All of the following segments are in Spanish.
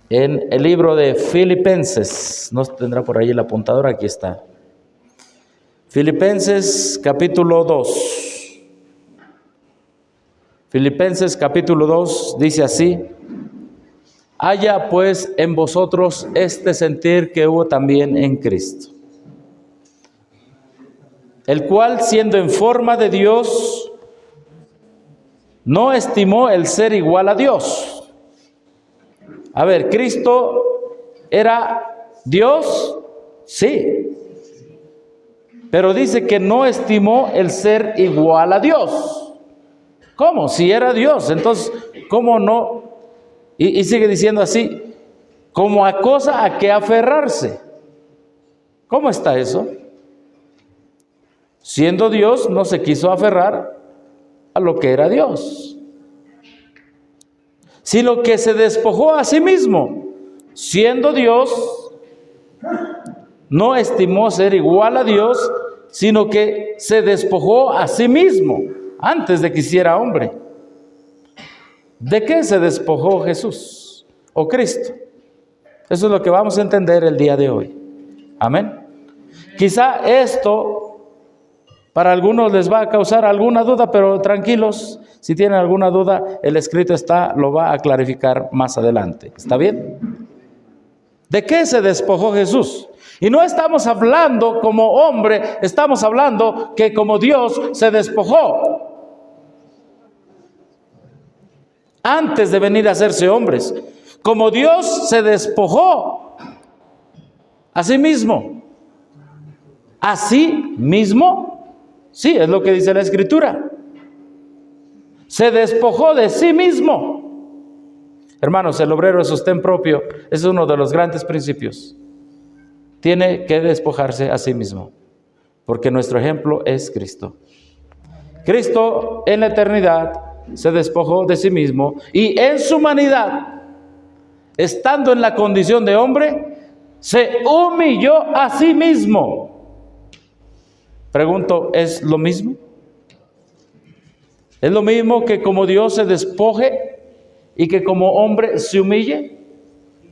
en el libro de Filipenses. ¿No tendrá por ahí el apuntador? Aquí está. Filipenses capítulo 2. Filipenses capítulo 2 dice así: haya pues en vosotros este sentir que hubo también en Cristo, el cual, siendo en forma de Dios, no estimó el ser igual a Dios. A ver, ¿Cristo era Dios? Sí. Pero dice que no estimó el ser igual a Dios. ¿Cómo? Si era Dios, entonces, ¿cómo no? Y sigue diciendo así, como a cosa a que aferrarse. ¿Cómo está eso? Siendo Dios, no se quiso aferrar a lo que era Dios, sino que se despojó a sí mismo. Siendo Dios, no estimó ser igual a Dios, sino que se despojó a sí mismo antes de que hiciera hombre. ¿De qué se despojó Jesús o Cristo? Eso es lo que vamos a entender el día de hoy. Amén. Quizá esto para algunos les va a causar alguna duda, pero tranquilos, si tienen alguna duda, el escrito lo va a clarificar más adelante. ¿Está bien? ¿De qué se despojó Jesús? Y no estamos hablando como hombre, estamos hablando que como Dios se despojó antes de venir a hacerse hombres. Como Dios se despojó a sí mismo. ¿A sí mismo? Sí, es lo que dice la Escritura. Se despojó de sí mismo. Hermanos, el obrero de sostén propio es uno de los grandes principios. Tiene que despojarse a sí mismo, porque nuestro ejemplo es Cristo. Cristo en la eternidad se despojó de sí mismo y en su humanidad, estando en la condición de hombre, se humilló a sí mismo. Pregunto, ¿es lo mismo? ¿Es lo mismo que como Dios se despoje y que como hombre se humille?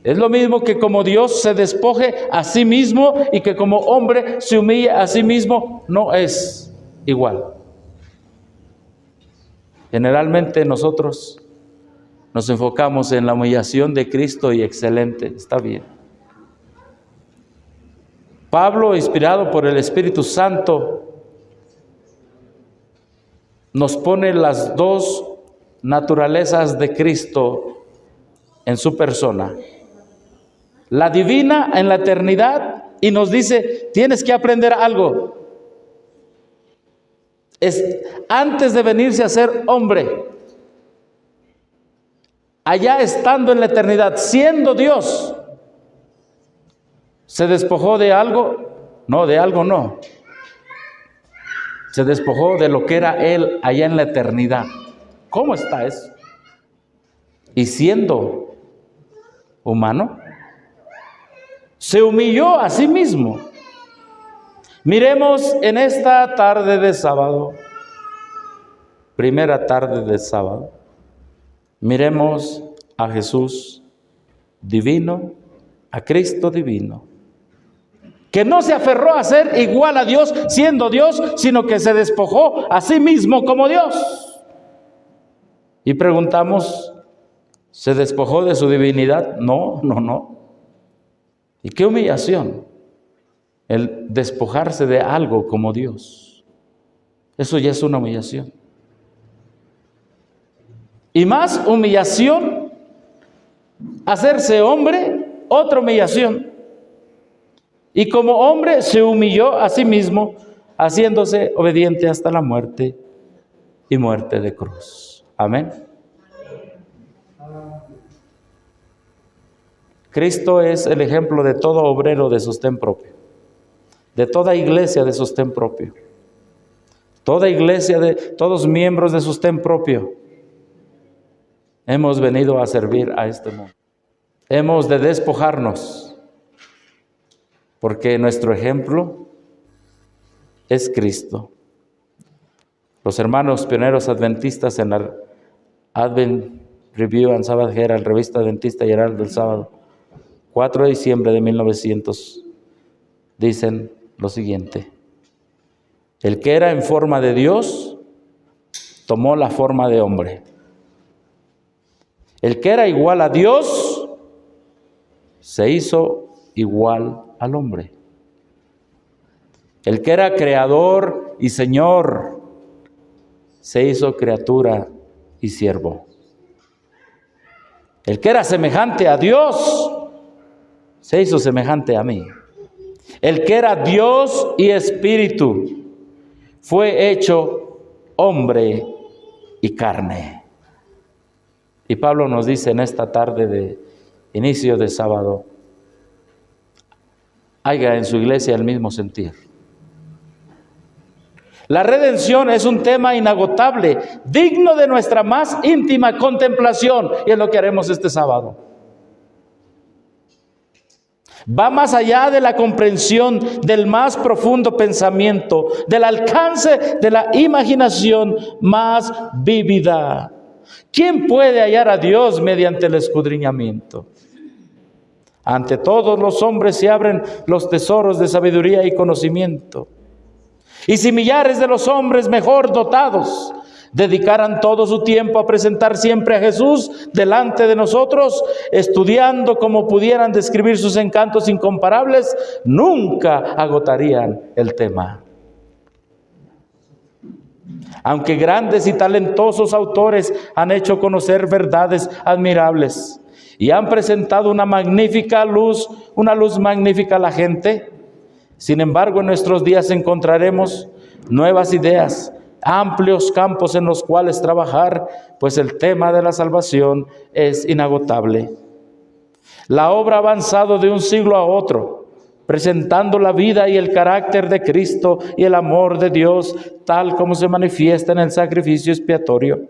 ¿Es lo mismo que como Dios se despoje a sí mismo y que como hombre se humille a sí mismo? No es igual. Generalmente nosotros nos enfocamos en la humillación de Cristo y excelente, está bien. Pablo, inspirado por el Espíritu Santo, nos pone las dos naturalezas de Cristo en su persona. La divina en la eternidad, y nos dice, tienes que aprender algo. Antes de venirse a ser hombre, allá estando en la eternidad, siendo Dios, ¿se despojó de algo? No, de algo no. Se despojó de lo que era Él allá en la eternidad. ¿Cómo está eso? Y siendo humano, se humilló a sí mismo. Miremos en esta tarde de sábado, primera tarde de sábado, miremos a Jesús divino, a Cristo divino, que no se aferró a ser igual a Dios siendo Dios, sino que se despojó a sí mismo como Dios. Y preguntamos, ¿se despojó de su divinidad? No, no, no. ¿Y qué humillación? El despojarse de algo como Dios. Eso ya es una humillación. Y más humillación, hacerse hombre, otra humillación. Y como hombre se humilló a sí mismo, haciéndose obediente hasta la muerte y muerte de cruz. Amén. Cristo es el ejemplo de todo obrero de sostén propio, de toda iglesia de sostén propio, toda iglesia de todos miembros de sostén propio. Hemos venido a servir a este mundo. Hemos de despojarnos, porque nuestro ejemplo es Cristo. Los hermanos pioneros adventistas en la Advent Review and Sabbath Herald, revista adventista y heraldo del sábado, 4 de diciembre de 1900, dicen lo siguiente: el que era en forma de Dios, tomó la forma de hombre. El que era igual a Dios, se hizo igual al hombre. El que era creador y Señor, se hizo criatura y siervo. El que era semejante a Dios, se hizo semejante a mí. El que era Dios y Espíritu, fue hecho hombre y carne. Y Pablo nos dice en esta tarde de inicio de sábado, haya en su iglesia el mismo sentir. La redención es un tema inagotable, digno de nuestra más íntima contemplación, y es lo que haremos este sábado. Va más allá de la comprensión del más profundo pensamiento, del alcance de la imaginación más vívida. ¿Quién puede hallar a Dios mediante el escudriñamiento? Ante todos los hombres se abren los tesoros de sabiduría y conocimiento. Y si millares de los hombres mejor dotados dedicaran todo su tiempo a presentar siempre a Jesús delante de nosotros, estudiando como pudieran describir sus encantos incomparables, nunca agotarían el tema. Aunque grandes y talentosos autores han hecho conocer verdades admirables y han presentado una luz magnífica a la gente, sin embargo, en nuestros días encontraremos nuevas ideas, amplios campos en los cuales trabajar, pues el tema de la salvación es inagotable. La obra ha avanzado de un siglo a otro, presentando la vida y el carácter de Cristo y el amor de Dios, tal como se manifiesta en el sacrificio expiatorio.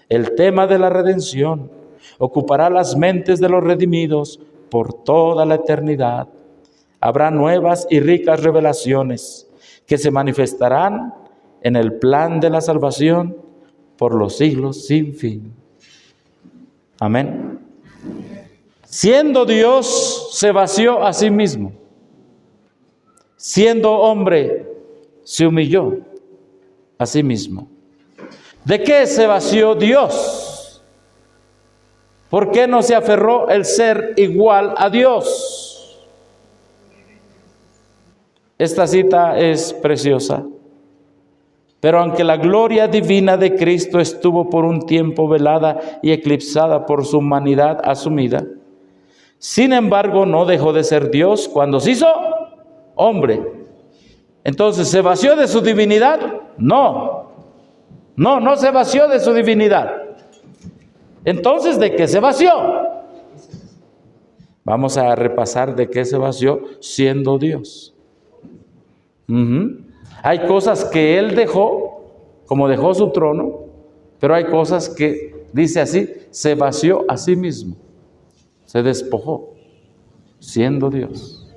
El tema de la redención ocupará las mentes de los redimidos por toda la eternidad. Habrá nuevas y ricas revelaciones que se manifestarán en el plan de la salvación por los siglos sin fin. Amén. Siendo Dios, se vació a sí mismo. Siendo hombre, se humilló a sí mismo. ¿De qué se vació Dios? ¿Por qué no se aferró el ser igual a Dios? Esta cita es preciosa, pero aunque la gloria divina de Cristo estuvo por un tiempo velada y eclipsada por su humanidad asumida, sin embargo no dejó de ser Dios cuando se hizo hombre. Entonces, ¿se vació de su divinidad? No se vació de su divinidad. Entonces, ¿de qué se vació? Vamos a repasar de qué se vació siendo Dios. Hay cosas que Él dejó, como dejó su trono, pero hay cosas que, dice así, se vació a sí mismo, se despojó, siendo Dios.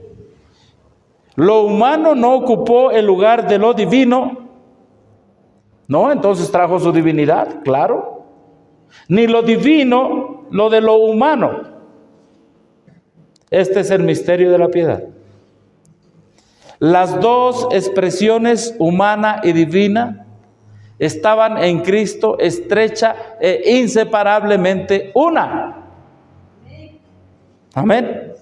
Lo humano no ocupó el lugar de lo divino, no, entonces trajo su divinidad, claro, ni lo divino, lo de lo humano. Este es el misterio de la piedad. Las dos expresiones, humana y divina, estaban en Cristo estrecha e inseparablemente una. Amén.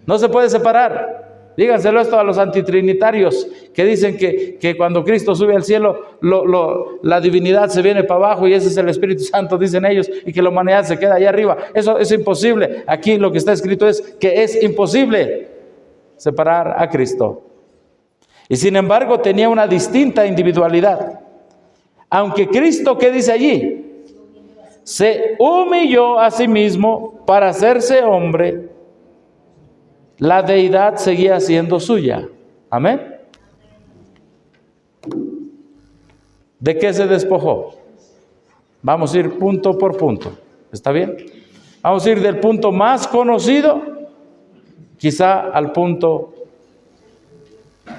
No se puede separar. Díganselo esto a los antitrinitarios que dicen que cuando Cristo sube al cielo, la divinidad se viene para abajo y ese es el Espíritu Santo, dicen ellos, y que la humanidad se queda allá arriba. Eso es imposible. Aquí lo que está escrito es que es imposible separar a Cristo. Y sin embargo tenía una distinta individualidad. Aunque Cristo, ¿qué dice allí? Se humilló a sí mismo para hacerse hombre, la deidad seguía siendo suya. Amén. ¿De qué se despojó? Vamos a ir punto por punto. ¿Está bien? Vamos a ir del punto más conocido, quizá al punto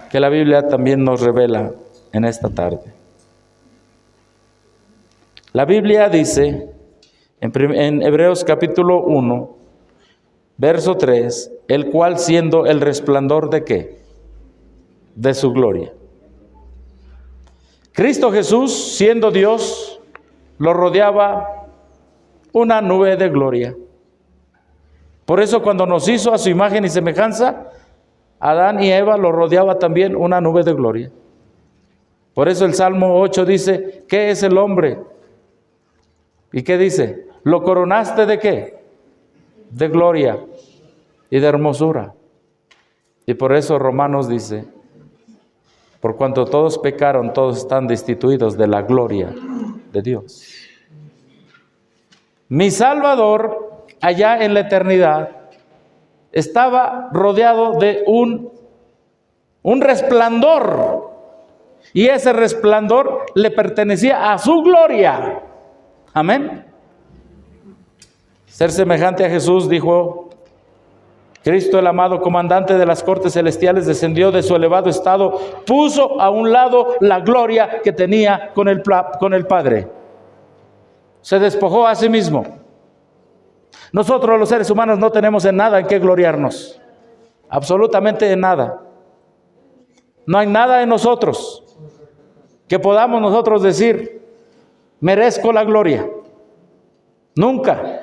que la Biblia también nos revela en esta tarde. La Biblia dice en Hebreos capítulo 1, Verso 3, el cual siendo el resplandor ¿de qué? De su gloria. Cristo Jesús, siendo Dios, lo rodeaba una nube de gloria. Por eso cuando nos hizo a su imagen y semejanza, Adán y Eva lo rodeaba también una nube de gloria. Por eso el Salmo 8 dice, ¿qué es el hombre? ¿Y qué dice? ¿Lo coronaste de qué? De gloria y de hermosura. Y por eso Romanos dice, por cuanto todos pecaron, todos están destituidos de la gloria de Dios. Mi Salvador, allá en la eternidad, estaba rodeado de un resplandor, y ese resplandor le pertenecía a su gloria. Amén. Ser semejante a Jesús, dijo Cristo, el amado comandante de las cortes celestiales, descendió de su elevado estado, puso a un lado la gloria que tenía con el Padre. Se despojó a sí mismo. Nosotros los seres humanos no tenemos en nada en qué gloriarnos. Absolutamente en nada. No hay nada en nosotros que podamos nosotros decir, merezco la gloria. Nunca.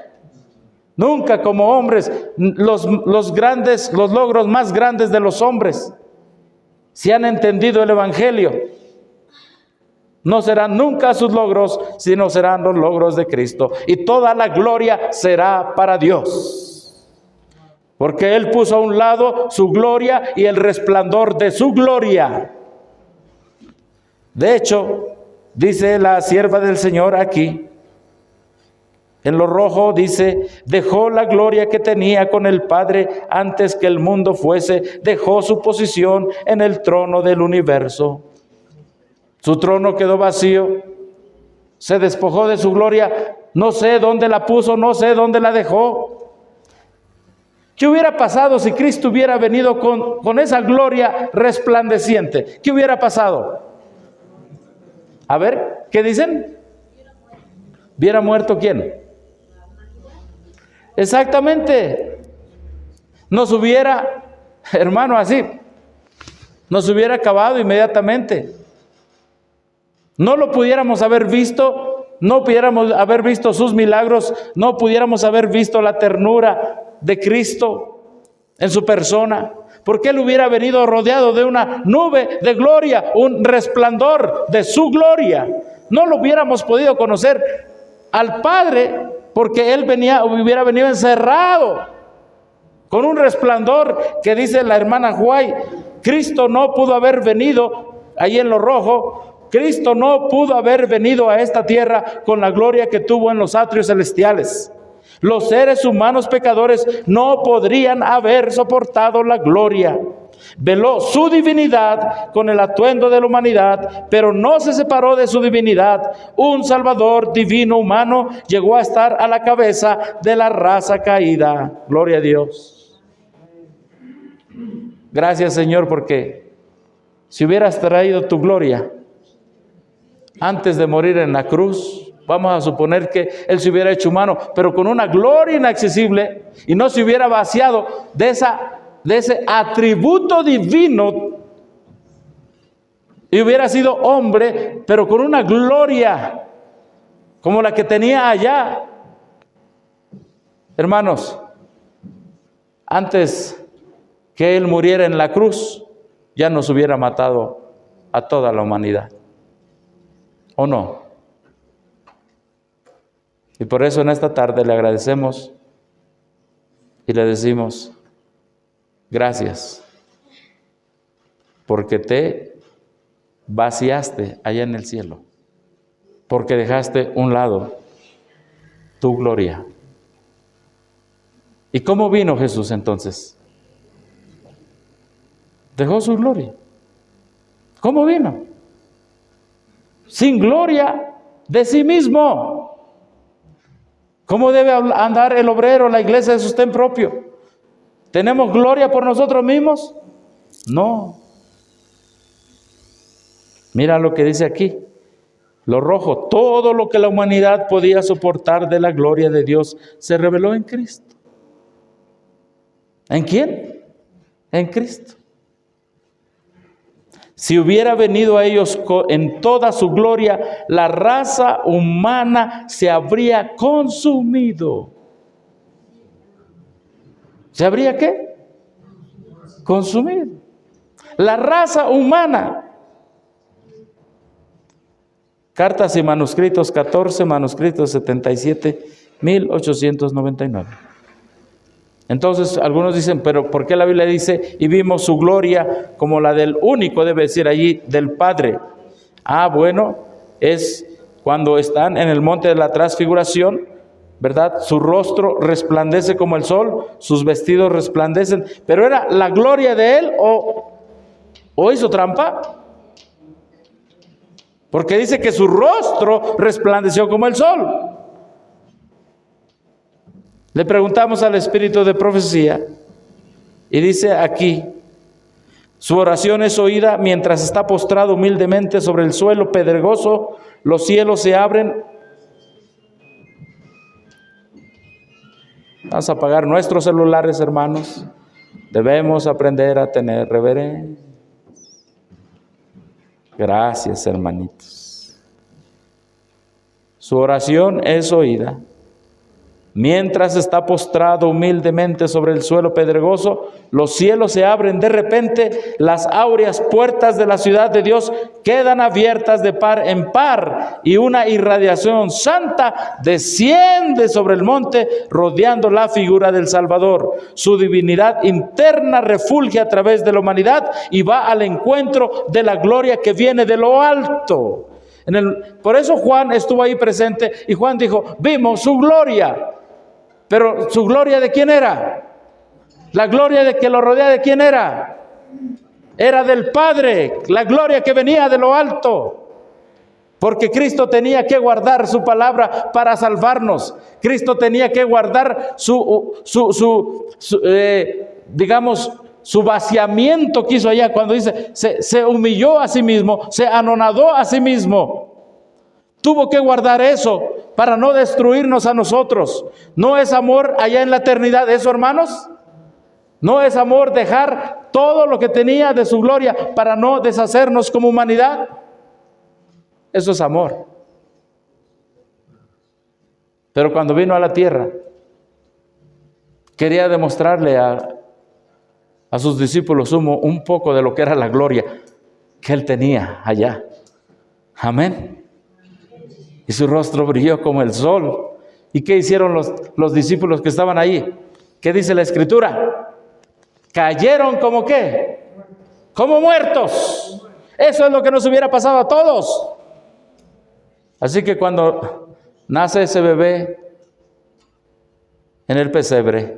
Nunca como hombres, los logros más grandes de los hombres, si han entendido el Evangelio, no serán nunca sus logros, sino serán los logros de Cristo. Y toda la gloria será para Dios. Porque Él puso a un lado su gloria y el resplandor de su gloria. De hecho, dice la sierva del Señor aquí, en lo rojo dice, dejó la gloria que tenía con el Padre antes que el mundo fuese, dejó su posición en el trono del universo. Su trono quedó vacío, se despojó de su gloria, no sé dónde la puso, no sé dónde la dejó. ¿Qué hubiera pasado si Cristo hubiera venido con esa gloria resplandeciente? ¿Qué hubiera pasado? A ver, ¿qué dicen? ¿Hubiera muerto quién? Exactamente. Nos hubiera, hermano, así, nos hubiera acabado inmediatamente. No lo pudiéramos haber visto, no pudiéramos haber visto sus milagros, no pudiéramos haber visto la ternura de Cristo en su persona, porque Él hubiera venido rodeado de una nube de gloria, un resplandor de su gloria. No lo hubiéramos podido conocer al Padre, porque Él hubiera venido encerrado con un resplandor que dice la hermana Huay, Cristo no pudo haber venido ahí en lo rojo, Cristo no pudo haber venido a esta tierra con la gloria que tuvo en los atrios celestiales. Los seres humanos pecadores no podrían haber soportado la gloria. Veló su divinidad con el atuendo de la humanidad, pero no se separó de su divinidad. Un Salvador divino humano llegó a estar a la cabeza de la raza caída. Gloria a Dios. Gracias, Señor, porque si hubieras traído tu gloria antes de morir en la cruz, vamos a suponer que Él se hubiera hecho humano, pero con una gloria inaccesible, y no se hubiera vaciado de ese atributo divino, y hubiera sido hombre, pero con una gloria como la que tenía allá. Hermanos, antes que Él muriera en la cruz, ya nos hubiera matado a toda la humanidad. ¿O no? Y por eso en esta tarde le agradecemos y le decimos, gracias, porque te vaciaste allá en el cielo, porque dejaste un lado tu gloria. ¿Y cómo vino Jesús entonces? Dejó su gloria. ¿Cómo vino? Sin gloria de sí mismo. ¿Cómo debe andar el obrero, la iglesia de sostén propio? ¿Tenemos gloria por nosotros mismos? No. Mira lo que dice aquí. Lo rojo, todo lo que la humanidad podía soportar de la gloria de Dios se reveló en Cristo. ¿En quién? En Cristo. Si hubiera venido a ellos en toda su gloria, la raza humana se habría consumido. ¿Se habría qué? Consumido. La raza humana. Cartas y manuscritos 14, manuscritos 77, 1899. Entonces, algunos dicen, pero ¿por qué la Biblia dice, y vimos su gloria como la del único, debe decir allí, del Padre? Bueno, es cuando están en el monte de la transfiguración, ¿verdad? Su rostro resplandece como el sol, sus vestidos resplandecen, pero ¿era la gloria de él o hizo trampa? Porque dice que su rostro resplandeció como el sol. Le preguntamos al espíritu de profecía y dice aquí, su oración es oída mientras está postrado humildemente sobre el suelo pedregoso, los cielos se abren. Vamos a apagar nuestros celulares, hermanos. Debemos aprender a tener reverencia. Gracias, hermanitos. Su oración es oída mientras está postrado humildemente sobre el suelo pedregoso, los cielos se abren de repente, las áureas puertas de la ciudad de Dios quedan abiertas de par en par y una irradiación santa desciende sobre el monte rodeando la figura del Salvador. Su divinidad interna refulge a través de la humanidad y va al encuentro de la gloria que viene de lo alto. Por eso Juan estuvo ahí presente y Juan dijo, vimos su gloria. Pero ¿su gloria de quién era? La gloria de que lo rodea, ¿de quién era? Era del Padre, la gloria que venía de lo alto. Porque Cristo tenía que guardar su palabra para salvarnos. Cristo tenía que guardar su vaciamiento que hizo allá. Cuando dice, se humilló a sí mismo, se anonadó a sí mismo. Tuvo que guardar eso para no destruirnos a nosotros. ¿No es amor allá en la eternidad eso, hermanos? ¿No es amor dejar todo lo que tenía de su gloria para no deshacernos como humanidad? Eso es amor. Pero cuando vino a la tierra, quería demostrarle a sus discípulos un poco de lo que era la gloria que él tenía allá. Amén. Y su rostro brilló como el sol. ¿Y qué hicieron los discípulos que estaban ahí? ¿Qué dice la Escritura? Cayeron como ¿qué? Como muertos. Eso es lo que nos hubiera pasado a todos. Así que cuando nace ese bebé en el pesebre,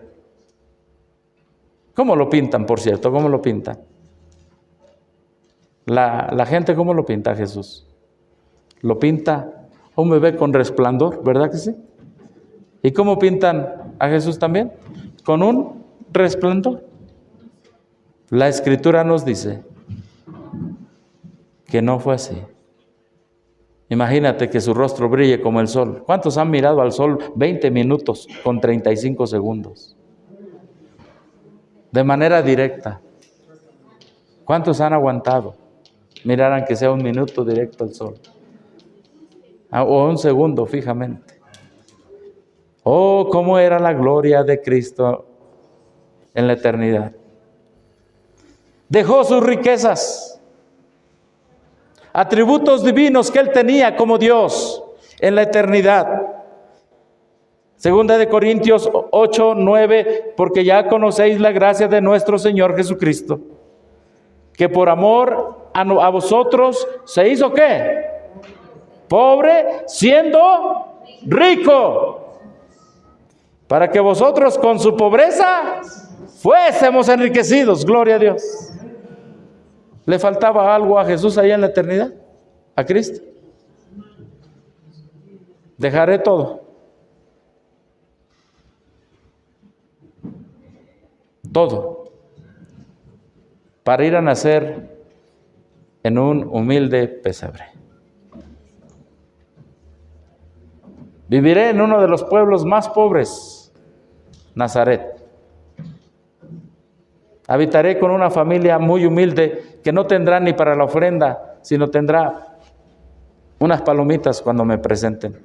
¿cómo lo pintan, por cierto? ¿Cómo lo pintan? La gente, ¿cómo lo pinta a Jesús? Lo pinta un bebé con resplandor, ¿verdad que sí? ¿Y cómo pintan a Jesús también? Con un resplandor. La Escritura nos dice que no fue así. Imagínate que su rostro brille como el sol. ¿Cuántos han mirado al sol 20 minutos con 35 segundos? De manera directa. ¿Cuántos han aguantado mirar aunque sea un minuto directo al sol? O un segundo fijamente. Oh, cómo era la gloria de Cristo en la eternidad. Dejó sus riquezas, atributos divinos que él tenía como Dios en la eternidad. Segunda de Corintios 8, 9, porque ya conocéis la gracia de nuestro Señor Jesucristo, que por amor a vosotros se hizo ¿qué? Pobre, siendo rico, para que vosotros con su pobreza fuésemos enriquecidos. Gloria a Dios. ¿Le faltaba algo a Jesús allá en la eternidad? ¿A Cristo? Dejaré todo. Todo. Para ir a nacer en un humilde pesebre. Viviré en uno de los pueblos más pobres, Nazaret. Habitaré con una familia muy humilde que no tendrá ni para la ofrenda, sino tendrá unas palomitas cuando me presenten.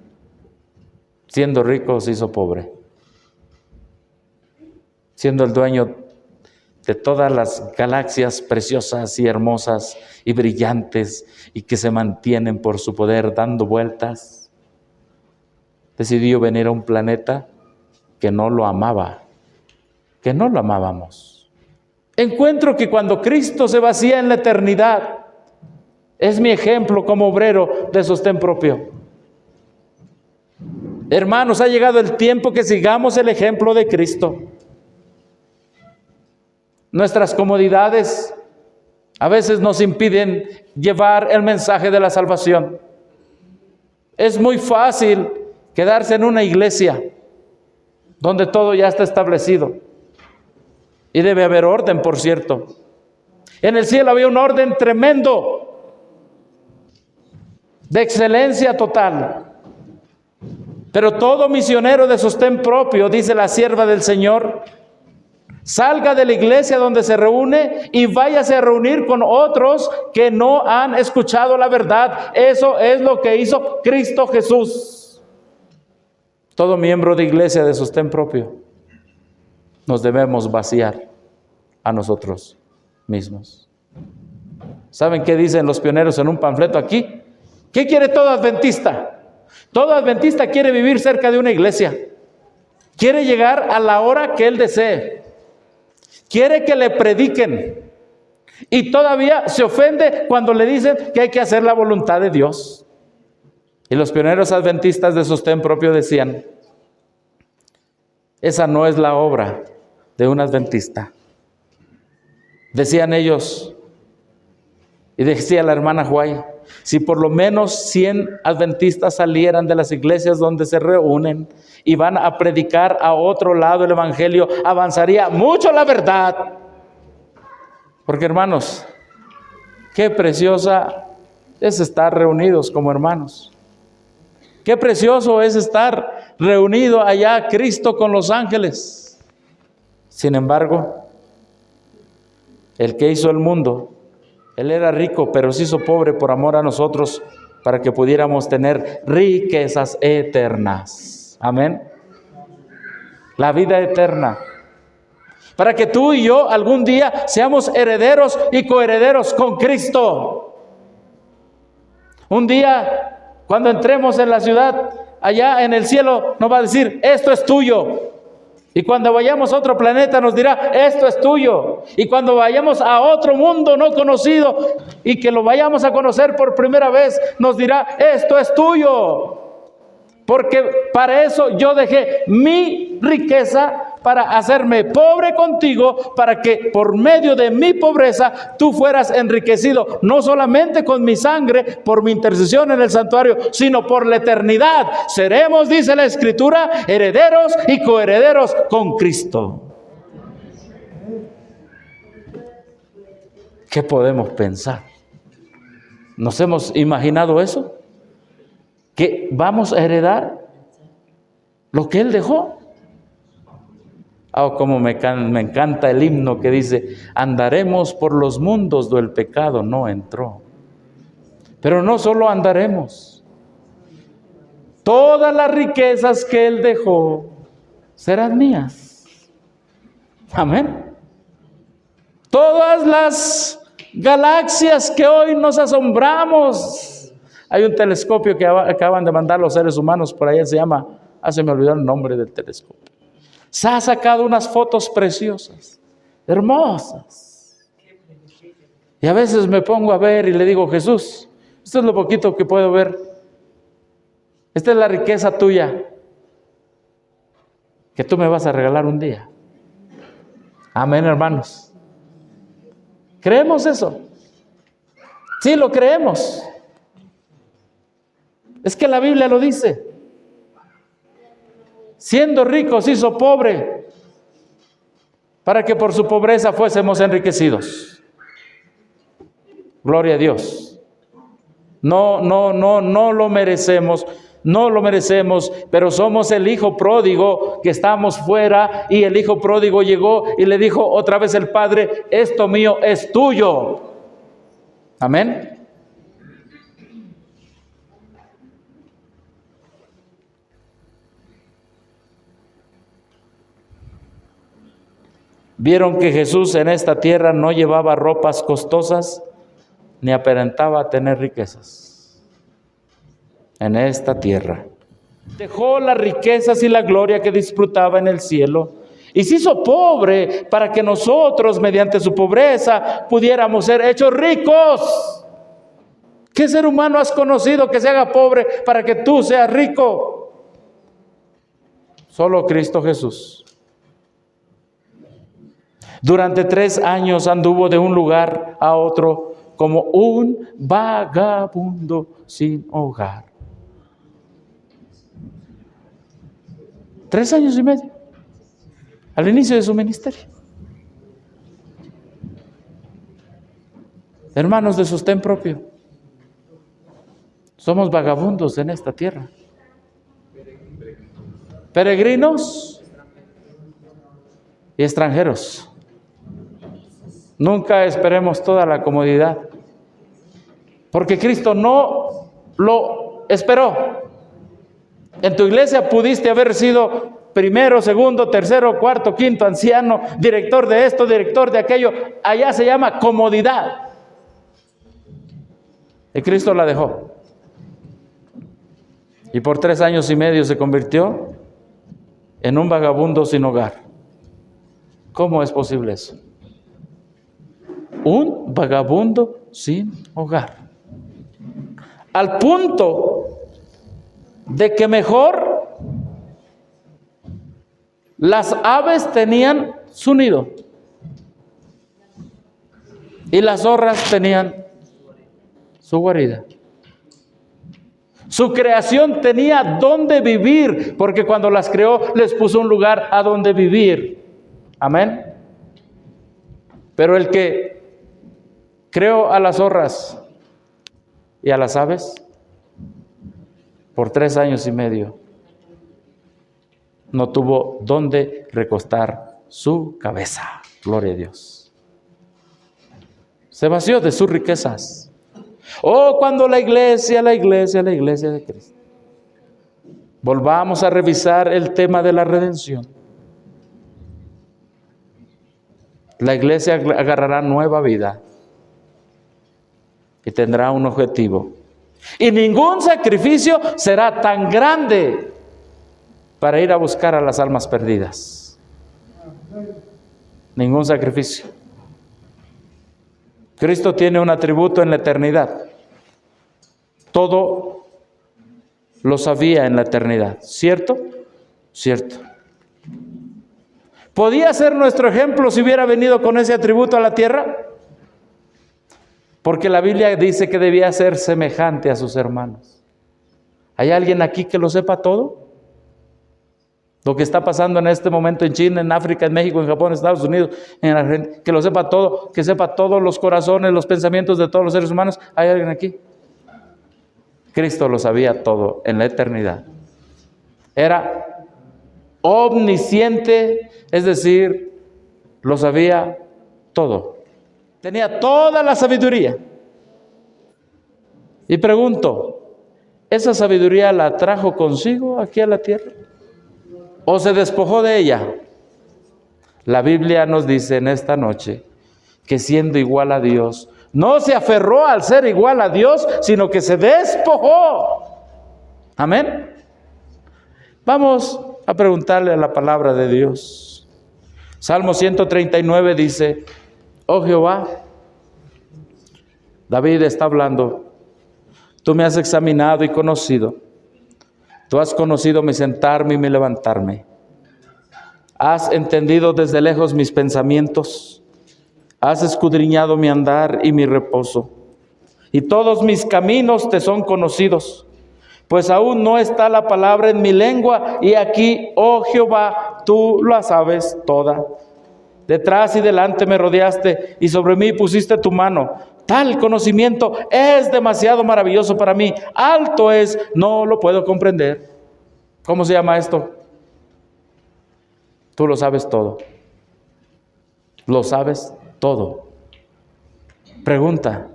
Siendo rico se hizo pobre. Siendo el dueño de todas las galaxias preciosas y hermosas y brillantes y que se mantienen por su poder dando vueltas, decidió venir a un planeta que no lo amaba, que no lo amábamos. Encuentro que cuando Cristo se vacía en la eternidad, es mi ejemplo como obrero de sostén propio. Hermanos, ha llegado el tiempo que sigamos el ejemplo de Cristo. Nuestras comodidades a veces nos impiden llevar el mensaje de la salvación. Es muy fácil quedarse en una iglesia donde todo ya está establecido. Y debe haber orden, por cierto. En el cielo había un orden tremendo, de excelencia total. Pero todo misionero de sostén propio, dice la sierva del Señor, salga de la iglesia donde se reúne y váyase a reunir con otros que no han escuchado la verdad. Eso es lo que hizo Cristo Jesús. Todo miembro de iglesia de sostén propio nos debemos vaciar a nosotros mismos. ¿Saben qué dicen los pioneros en un panfleto aquí? ¿Qué quiere todo adventista? Todo adventista quiere vivir cerca de una iglesia. Quiere llegar a la hora que él desee. Quiere que le prediquen. Y todavía se ofende cuando le dicen que hay que hacer la voluntad de Dios. Y los pioneros adventistas de sostén propio decían: esa no es la obra de un adventista. Decían ellos, y decía la hermana Huay, si por lo menos 100 adventistas salieran de las iglesias donde se reúnen y van a predicar a otro lado el evangelio, avanzaría mucho la verdad. Porque, hermanos, qué preciosa es estar reunidos como hermanos. Qué precioso es estar reunido allá Cristo con los ángeles. Sin embargo, el que hizo el mundo, Él era rico, pero se hizo pobre por amor a nosotros, para que pudiéramos tener riquezas eternas. Amén. La vida eterna. Para que tú y yo algún día seamos herederos y coherederos con Cristo. Un día, cuando entremos en la ciudad, allá en el cielo, nos va a decir: esto es tuyo. Y cuando vayamos a otro planeta nos dirá: esto es tuyo. Y cuando vayamos a otro mundo no conocido y que lo vayamos a conocer por primera vez, nos dirá: esto es tuyo. Porque para eso yo dejé mi riqueza, para hacerme pobre contigo, para que por medio de mi pobreza tú fueras enriquecido, no solamente con mi sangre, por mi intercesión en el santuario, sino por la eternidad. Seremos, dice la Escritura, herederos y coherederos con Cristo. ¿Qué podemos pensar? ¿Nos hemos imaginado eso? ¿Que vamos a heredar lo que Él dejó? Oh, como me encanta el himno que dice: andaremos por los mundos donde el pecado no entró. Pero no solo andaremos, todas las riquezas que Él dejó serán mías. Amén. Todas las galaxias que hoy nos asombramos. Hay un telescopio que acaban de mandar los seres humanos por allá, se llama, se me olvidó el nombre del telescopio. Se ha sacado unas fotos preciosas, hermosas. Y a veces me pongo a ver y le digo: Jesús, esto es lo poquito que puedo ver. Esta es la riqueza tuya, que tú me vas a regalar un día. Amén, hermanos. ¿Creemos eso? Sí, lo creemos. Es que la Biblia lo dice. Siendo rico se hizo pobre, para que por su pobreza fuésemos enriquecidos. Gloria a Dios. No lo merecemos. no lo merecemos, pero somos el hijo pródigo que estamos fuera, y el hijo pródigo llegó y le dijo otra vez el Padre: esto mío es tuyo. Amén. Vieron que Jesús en esta tierra no llevaba ropas costosas, ni aparentaba tener riquezas. En esta tierra dejó las riquezas y la gloria que disfrutaba en el cielo, y se hizo pobre para que nosotros, mediante su pobreza, pudiéramos ser hechos ricos. ¿Qué ser humano has conocido que se haga pobre para que tú seas rico? Solo Cristo Jesús. Durante 3 años anduvo de un lugar a otro como un vagabundo sin hogar. 3 años y medio, al inicio de su ministerio. Hermanos de sostén propio, somos vagabundos en esta tierra. Peregrinos y extranjeros. Nunca esperemos toda la comodidad, porque Cristo no lo esperó. En tu iglesia pudiste haber sido primero, segundo, tercero, cuarto, quinto, anciano, director de esto, director de aquello. Allá se llama comodidad. Y Cristo la dejó. Y por 3 años y medio se convirtió en un vagabundo sin hogar. ¿Cómo es posible eso? Un vagabundo sin hogar. Al punto de que mejor las aves tenían su nido y las zorras tenían su guarida. Su creación tenía dónde vivir, porque cuando las creó les puso un lugar a donde vivir. Amén. Pero el que creó a las zorras y a las aves, por 3 años y medio, no tuvo dónde recostar su cabeza. Gloria a Dios. Se vació de sus riquezas. Oh, cuando la iglesia de Cristo. Volvamos a revisar el tema de la redención. La iglesia agarrará nueva vida y tendrá un objetivo. Y ningún sacrificio será tan grande para ir a buscar a las almas perdidas. Ningún sacrificio. Cristo tiene un atributo en la eternidad. Todo lo sabía en la eternidad. ¿Cierto? Cierto. ¿Podía ser nuestro ejemplo si hubiera venido con ese atributo a la tierra? Porque la Biblia dice que debía ser semejante a sus hermanos. ¿Hay alguien aquí que lo sepa todo? Lo que está pasando en este momento en China, en África, en México, en Japón, en Estados Unidos, en Argentina, que lo sepa todo, que sepa todos los corazones, los pensamientos de todos los seres humanos. ¿Hay alguien aquí? Cristo lo sabía todo en la eternidad. Era omnisciente, es decir, lo sabía todo. Tenía toda la sabiduría. Y pregunto, ¿esa sabiduría la trajo consigo aquí a la tierra? ¿O se despojó de ella? La Biblia nos dice en esta noche que siendo igual a Dios, no se aferró al ser igual a Dios, sino que se despojó. Amén. Vamos a preguntarle a la palabra de Dios. Salmo 139 dice: oh Jehová, David está hablando, tú me has examinado y conocido. Tú has conocido mi sentarme y mi levantarme. Has entendido desde lejos mis pensamientos. Has escudriñado mi andar y mi reposo. Y todos mis caminos te son conocidos. Pues aún no está la palabra en mi lengua. Y aquí, oh Jehová, tú la sabes toda. Detrás y delante me rodeaste y sobre mí pusiste tu mano. Tal conocimiento es demasiado maravilloso para mí. Alto es, no lo puedo comprender. ¿Cómo se llama esto? Tú lo sabes todo. Lo sabes todo. Pregunta,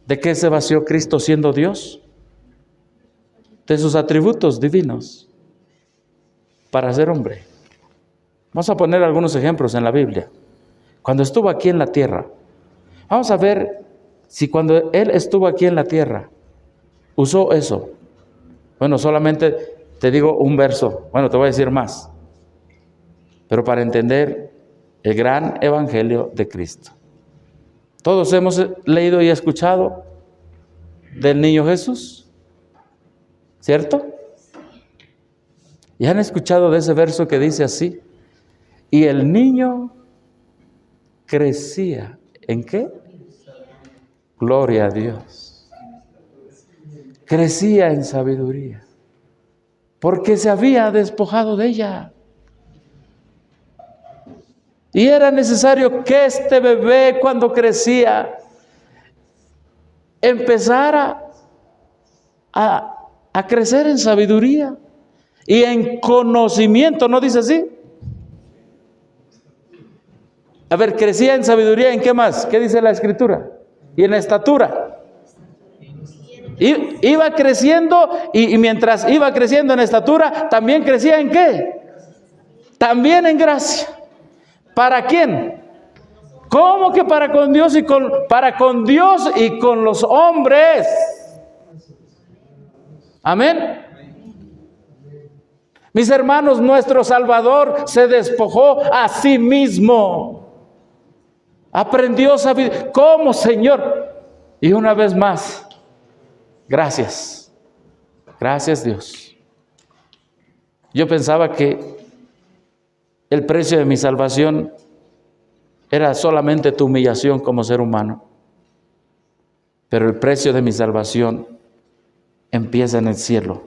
¿de qué se vació Cristo siendo Dios? De sus atributos divinos para ser hombre. Vamos a poner algunos ejemplos en la Biblia. Cuando estuvo aquí en la tierra, vamos a ver si cuando Él estuvo aquí en la tierra, usó eso. Bueno, solamente te digo un verso. Bueno, te voy a decir más. Pero para entender el gran evangelio de Cristo. Todos hemos leído y escuchado del niño Jesús, ¿cierto? Y han escuchado de ese verso que dice así: y el niño crecía. ¿En qué? Gloria a Dios. Crecía en sabiduría, porque se había despojado de ella. Y era necesario que este bebé, cuando crecía, empezara a crecer en sabiduría y en conocimiento. ¿No dice así? A ver, crecía en sabiduría, ¿en qué más? ¿Qué dice la Escritura? Y en estatura. Iba creciendo y mientras iba creciendo en estatura, también crecía ¿en qué? También en gracia. ¿Para quién? ¿Cómo que para con Dios para con Dios y con los hombres? Amén. Mis hermanos, nuestro Salvador se despojó a sí mismo. Aprendió sabiduría. ¿Cómo, Señor? Y una vez más, gracias. Gracias, Dios. Yo pensaba que el precio de mi salvación era solamente tu humillación como ser humano. Pero el precio de mi salvación empieza en el cielo,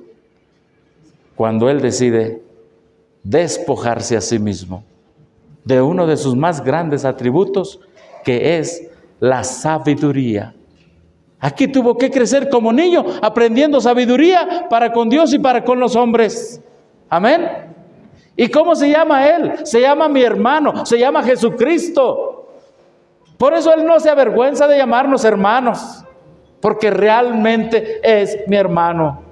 cuando Él decide despojarse a sí mismo de uno de sus más grandes atributos, que es la sabiduría. Aquí tuvo que crecer como niño, aprendiendo sabiduría para con Dios y para con los hombres. Amén. ¿Y cómo se llama Él? Se llama mi hermano, se llama Jesucristo. Por eso Él no se avergüenza de llamarnos hermanos, porque realmente es mi hermano.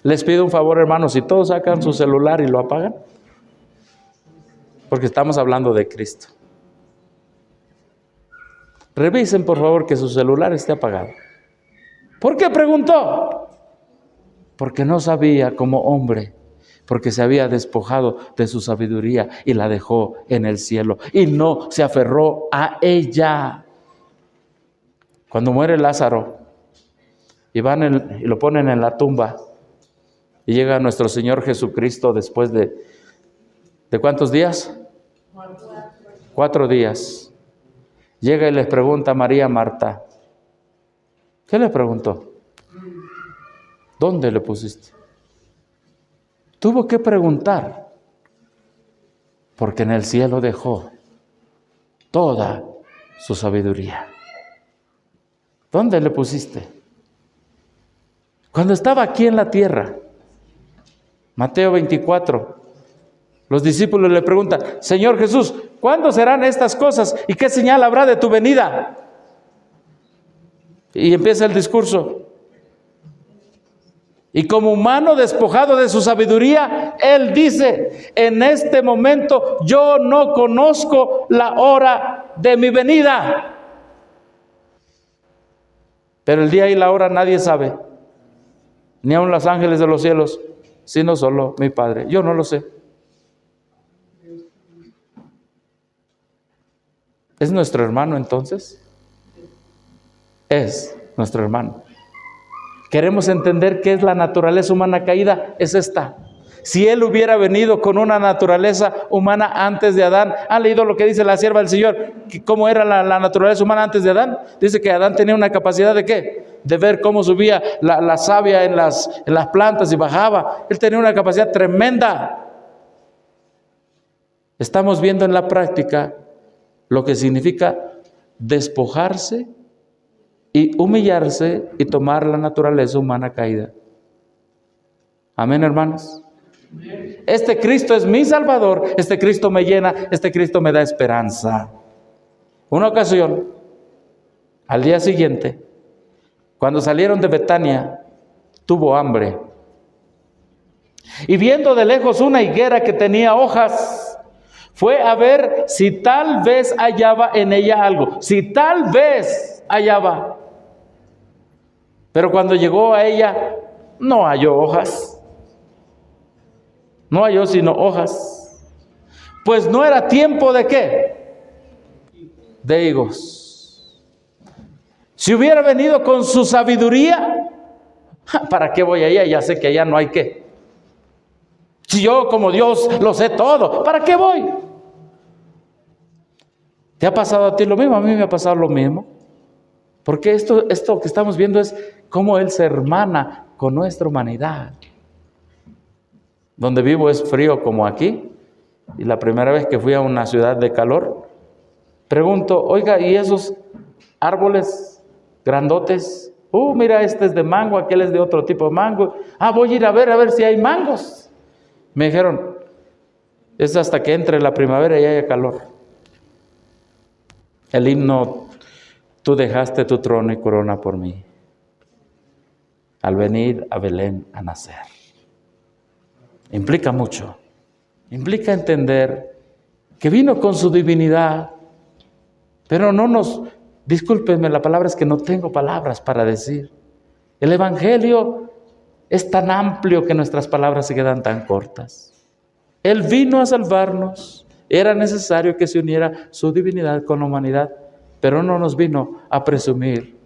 Les pido un favor, hermanos, si todos sacan su celular y lo apagan, porque estamos hablando de Cristo. Revisen, por favor, que su celular esté apagado. ¿Por qué preguntó? Porque no sabía como hombre, porque se había despojado de su sabiduría y la dejó en el cielo y no se aferró a ella. Cuando muere Lázaro y van y lo ponen en la tumba y llega nuestro Señor Jesucristo después ¿de cuántos días? 4 días. Llega y les pregunta a María Marta. ¿Qué le preguntó? ¿Dónde le pusiste? Tuvo que preguntar, porque en el cielo dejó toda su sabiduría. ¿Dónde le pusiste? Cuando estaba aquí en la tierra, Mateo 24, los discípulos le preguntan: Señor Jesús, ¿cuándo serán estas cosas? ¿Y qué señal habrá de tu venida? Y empieza el discurso. Y como humano despojado de su sabiduría, Él dice: en este momento yo no conozco la hora de mi venida. Pero el día y la hora nadie sabe, ni aun los ángeles de los cielos, sino solo mi Padre. Yo no lo sé. ¿Es nuestro hermano entonces? Es nuestro hermano. Queremos entender qué es la naturaleza humana caída. Es esta. Si Él hubiera venido con una naturaleza humana antes de Adán, ¿han leído lo que dice la sierva del Señor? ¿Cómo era la naturaleza humana antes de Adán? Dice que Adán tenía una capacidad ¿de qué? De ver cómo subía la savia en las plantas y bajaba. Él tenía una capacidad tremenda. Estamos viendo en la práctica lo que significa despojarse y humillarse y tomar la naturaleza humana caída. Amén, hermanos. Este Cristo es mi Salvador, este Cristo me llena, este Cristo me da esperanza. Una ocasión, al día siguiente, cuando salieron de Betania, tuvo hambre. Y viendo de lejos una higuera que tenía hojas, fue a ver si tal vez hallaba en ella algo, si tal vez hallaba. Pero cuando llegó a ella, no halló hojas. No halló sino hojas. Pues no era tiempo de ¿qué? De higos. Si hubiera venido con su sabiduría, ¿para qué voy allá? Ya sé que allá no hay qué. Si yo como Dios lo sé todo, ¿para qué voy? ¿Te ha pasado a ti lo mismo? A mí me ha pasado lo mismo. Porque esto que estamos viendo es cómo Él se hermana con nuestra humanidad. Donde vivo es frío como aquí. Y la primera vez que fui a una ciudad de calor, pregunto, oiga, ¿y esos árboles grandotes? Mira, este es de mango, aquel es de otro tipo de mango. Voy a ir a ver si hay mangos. Me dijeron, es hasta que entre la primavera y haya calor. El himno, tú dejaste tu trono y corona por mí, al venir a Belén a nacer. Implica mucho. Implica entender que vino con su divinidad, pero discúlpenme, la palabra es que no tengo palabras para decir. El Evangelio es tan amplio que nuestras palabras se quedan tan cortas. Él vino a salvarnos. Era necesario que se uniera su divinidad con la humanidad, pero no nos vino a presumir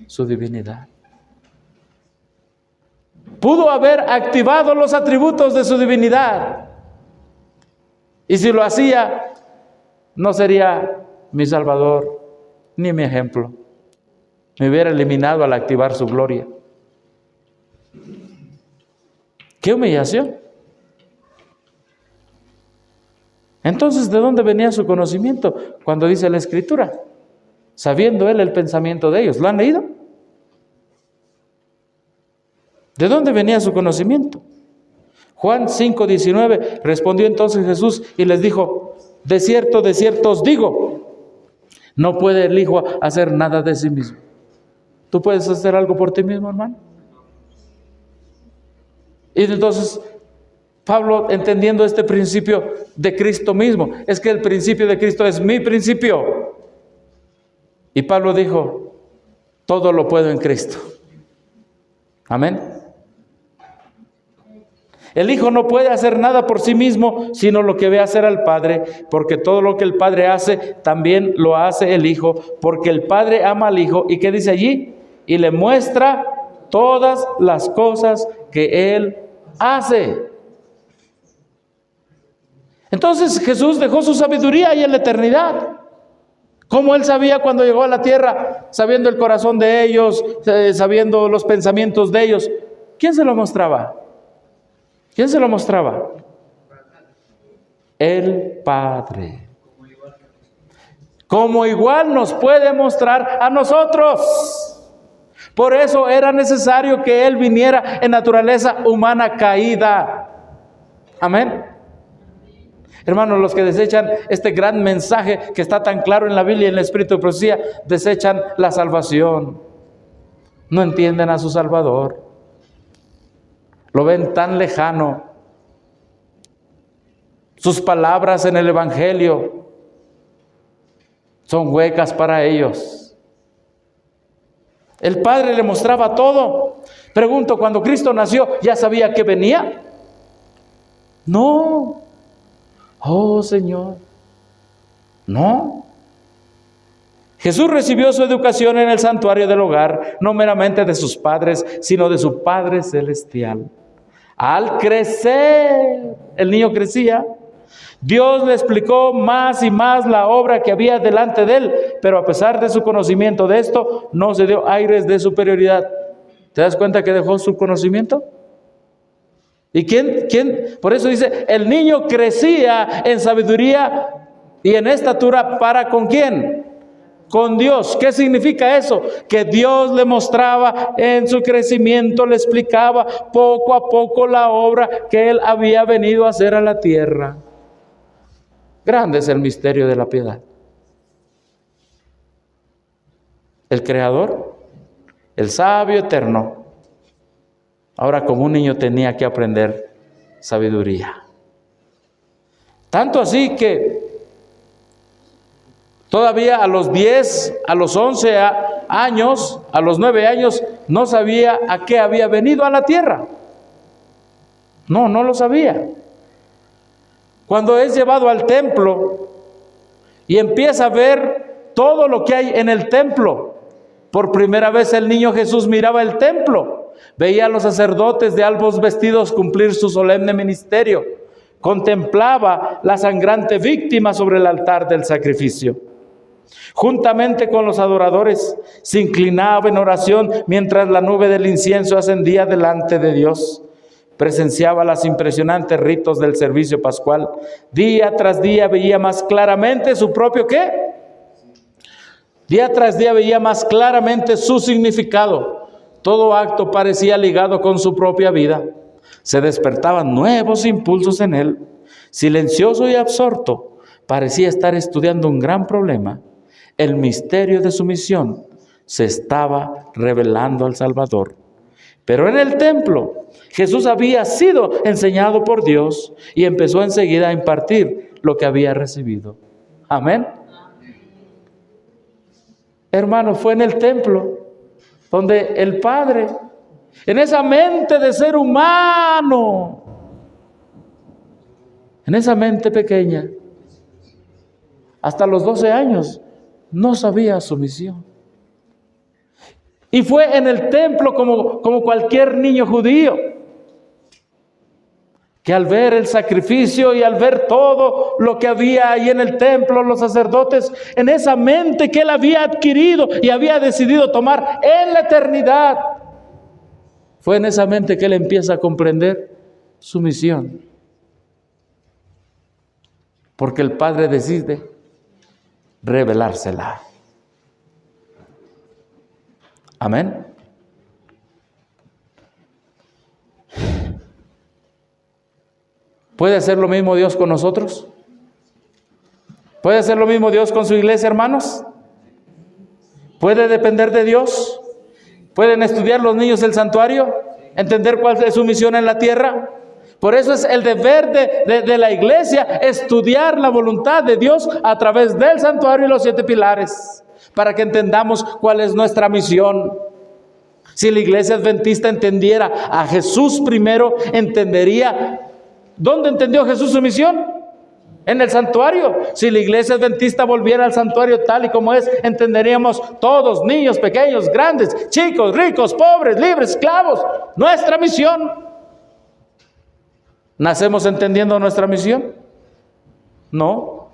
su divinidad. Pudo haber activado los atributos de su divinidad. Y si lo hacía, no sería mi Salvador ni mi ejemplo. Me hubiera eliminado al activar su gloria. ¡Qué humillación! Entonces, ¿de dónde venía su conocimiento? Cuando dice la Escritura, sabiendo Él el pensamiento de ellos. ¿Lo han leído? ¿De dónde venía su conocimiento? Juan 5:19, respondió entonces Jesús y les dijo, de cierto os digo, no puede el Hijo hacer nada de sí mismo. ¿Tú puedes hacer algo por ti mismo, hermano? Y entonces, Pablo, entendiendo este principio de Cristo mismo, es que el principio de Cristo es mi principio. Y Pablo dijo, todo lo puedo en Cristo. Amén. El Hijo no puede hacer nada por sí mismo, sino lo que ve hacer al Padre, porque todo lo que el Padre hace, también lo hace el Hijo, porque el Padre ama al Hijo. ¿Y qué dice allí? Y le muestra todas las cosas que Él hace. Entonces Jesús dejó su sabiduría ahí en la eternidad. Como Él sabía cuando llegó a la tierra, sabiendo el corazón de ellos, sabiendo los pensamientos de ellos. ¿Quién se lo mostraba? ¿Quién se lo mostraba? El Padre. Como igual nos puede mostrar a nosotros. Por eso era necesario que Él viniera en naturaleza humana caída. Amén. Hermanos, los que desechan este gran mensaje que está tan claro en la Biblia y en el Espíritu de Profecía, desechan la salvación. No entienden a su Salvador. Lo ven tan lejano. Sus palabras en el Evangelio son huecas para ellos. El Padre le mostraba todo. Pregunto, ¿cuando Cristo nació, ya sabía que venía? No. Oh, Señor. No. Jesús recibió su educación en el santuario del hogar, no meramente de sus padres, sino de su Padre celestial. Al crecer, el niño crecía. Dios le explicó más y más la obra que había delante de él, pero a pesar de su conocimiento de esto, no se dio aires de superioridad. ¿Te das cuenta que dejó su conocimiento? ¿Y quién? Por eso dice, el niño crecía en sabiduría y en estatura, ¿para con quién? con Dios. ¿Qué significa eso? Que Dios le mostraba en su crecimiento, le explicaba poco a poco la obra que Él había venido a hacer a la tierra. Grande es el misterio de la piedad. El Creador, el sabio eterno, ahora como un niño tenía que aprender sabiduría. Tanto así que todavía a los 10, a los 11 años, a los 9 años, no sabía a qué había venido a la tierra. No lo sabía. Cuando es llevado al templo y empieza a ver todo lo que hay en el templo, por primera vez el niño Jesús miraba el templo, veía a los sacerdotes de albos vestidos cumplir su solemne ministerio, contemplaba la sangrante víctima sobre el altar del sacrificio. Juntamente con los adoradores, se inclinaba en oración mientras la nube del incienso ascendía delante de Dios. Presenciaba los impresionantes ritos del servicio pascual. Día tras día veía más claramente su propio ¿qué? Día tras día veía más claramente su significado. Todo acto parecía ligado con su propia vida. Se despertaban nuevos impulsos en él. Silencioso y absorto, parecía estar estudiando un gran problema. El misterio de su misión se estaba revelando al Salvador. Pero en el templo, Jesús había sido enseñado por Dios y empezó enseguida a impartir lo que había recibido. Amén. Hermano, fue en el templo donde el Padre, en esa mente de ser humano, en esa mente pequeña, hasta los 12 años, no sabía su misión. Y fue en el templo como cualquier niño judío, que al ver el sacrificio y al ver todo lo que había ahí en el templo, los sacerdotes, en esa mente que él había adquirido y había decidido tomar en la eternidad, fue en esa mente que él empieza a comprender su misión. Porque el Padre decide revelársela. Amén. ¿Puede hacer lo mismo Dios con nosotros? ¿Puede hacer lo mismo Dios con su iglesia, hermanos? ¿Puede depender de Dios? ¿Pueden estudiar los niños del santuario? ¿Entender cuál es su misión en la tierra? Por eso es el deber de la iglesia estudiar la voluntad de Dios a través del santuario y los 7 pilares, para que entendamos cuál es nuestra misión. Si la iglesia adventista entendiera a Jesús primero, entendería. ¿Dónde entendió Jesús su misión? En el santuario. Si la iglesia adventista volviera al santuario tal y como es, entenderíamos todos, niños, pequeños, grandes, chicos, ricos, pobres, libres, esclavos, nuestra misión. ¿Nacemos entendiendo nuestra misión? No.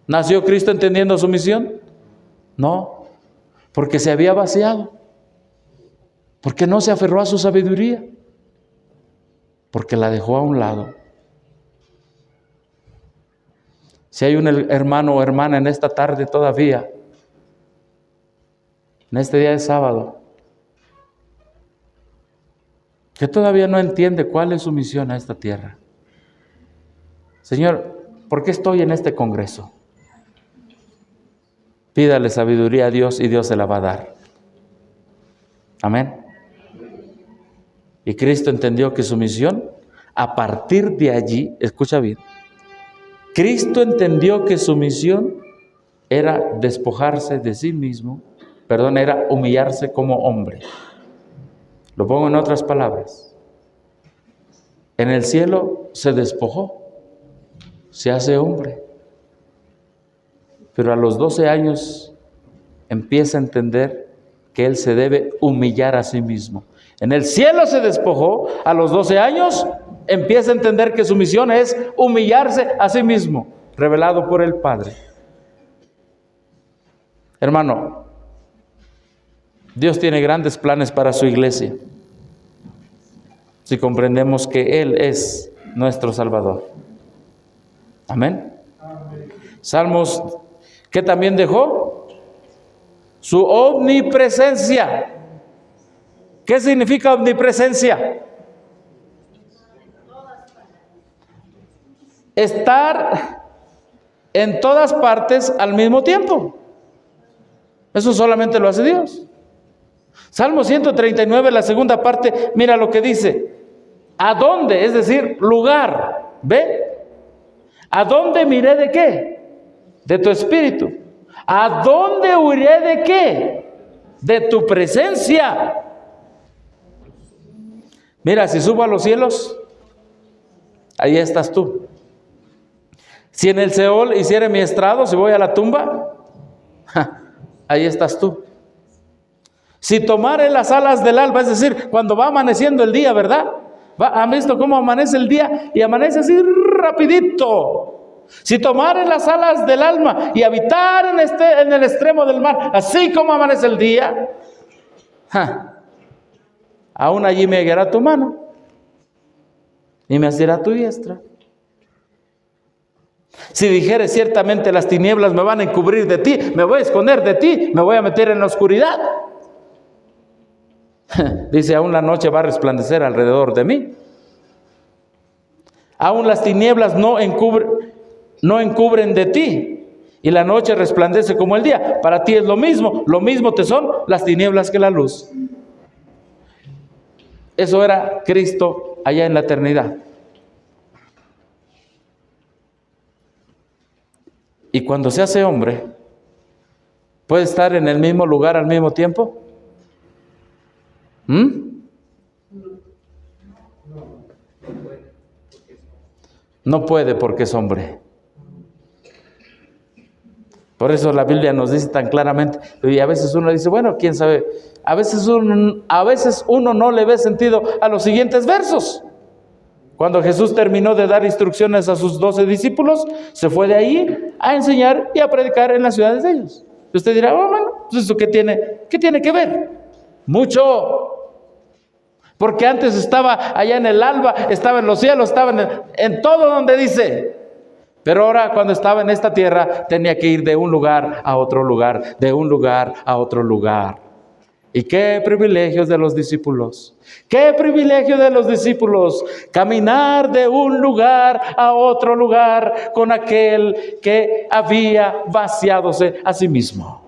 ¿Nació Cristo entendiendo su misión? No. Porque se había vaciado. Porque no se aferró a su sabiduría. Porque la dejó a un lado. Si hay un hermano o hermana en esta tarde todavía, en este día de sábado, que todavía no entiende cuál es su misión a esta tierra. Señor, ¿por qué estoy en este congreso? Pídale sabiduría a Dios y Dios se la va a dar. Amén. Y Cristo entendió que su misión, a partir de allí, escucha bien, Cristo entendió que su misión era despojarse de sí mismo, era humillarse como hombre. Lo pongo en otras palabras. En el cielo se despojó, se hace hombre. Pero a los 12 años empieza a entender que él se debe humillar a sí mismo. En el cielo se despojó, a los 12 años empieza a entender que su misión es humillarse a sí mismo, revelado por el Padre. Hermano, Dios tiene grandes planes para su iglesia, si comprendemos que Él es nuestro Salvador. Amén. Salmos, ¿qué también dejó? su omnipresencia. ¿Qué significa omnipresencia? Estar en todas partes al mismo tiempo. Eso solamente lo hace Dios. Salmo 139, la segunda parte, mira lo que dice. ¿A dónde? Es decir, lugar. ¿Ve? ¿A dónde miré de qué? De tu espíritu. ¿A dónde huiré de qué? De tu presencia. Mira, si subo a los cielos, ahí estás tú. Si en el Seol hiciere mi estrado, si voy a la tumba, ahí estás tú. Si tomare las alas del alba, es decir, cuando va amaneciendo el día, ¿verdad? ¿Han visto cómo amanece el día? Y amanece así rapidito. Si tomare las alas del alma y habitar en el extremo del mar, así como amanece el día, aún allí me guiará tu mano y me asirá tu diestra. Si dijere ciertamente las tinieblas me van a encubrir de ti, me voy a esconder de ti, me voy a meter en la oscuridad. Dice, aún la noche va a resplandecer alrededor de mí. Aún las tinieblas no encubren de ti, y la noche resplandece como el día. Para ti es lo mismo te son las tinieblas que la luz. Eso era Cristo allá en la eternidad. Y cuando se hace hombre, ¿puede estar en el mismo lugar al mismo tiempo? No puede porque es hombre. Por eso la Biblia nos dice tan claramente, y a veces uno dice, bueno, quién sabe, a veces uno no le ve sentido a los siguientes versos. Cuando Jesús terminó de dar instrucciones a sus 12 discípulos, se fue de ahí a enseñar y a predicar en las ciudades de ellos. Y usted dirá, oh, bueno, pues ¿eso qué tiene que ver? Mucho. Porque antes estaba allá en el alba, estaba en los cielos, estaba en todo donde dice. Pero ahora cuando estaba en esta tierra tenía que ir de un lugar a otro lugar, de un lugar a otro lugar. Y qué privilegios de los discípulos. Qué privilegio de los discípulos caminar de un lugar a otro lugar con aquel que había vaciádose a sí mismo.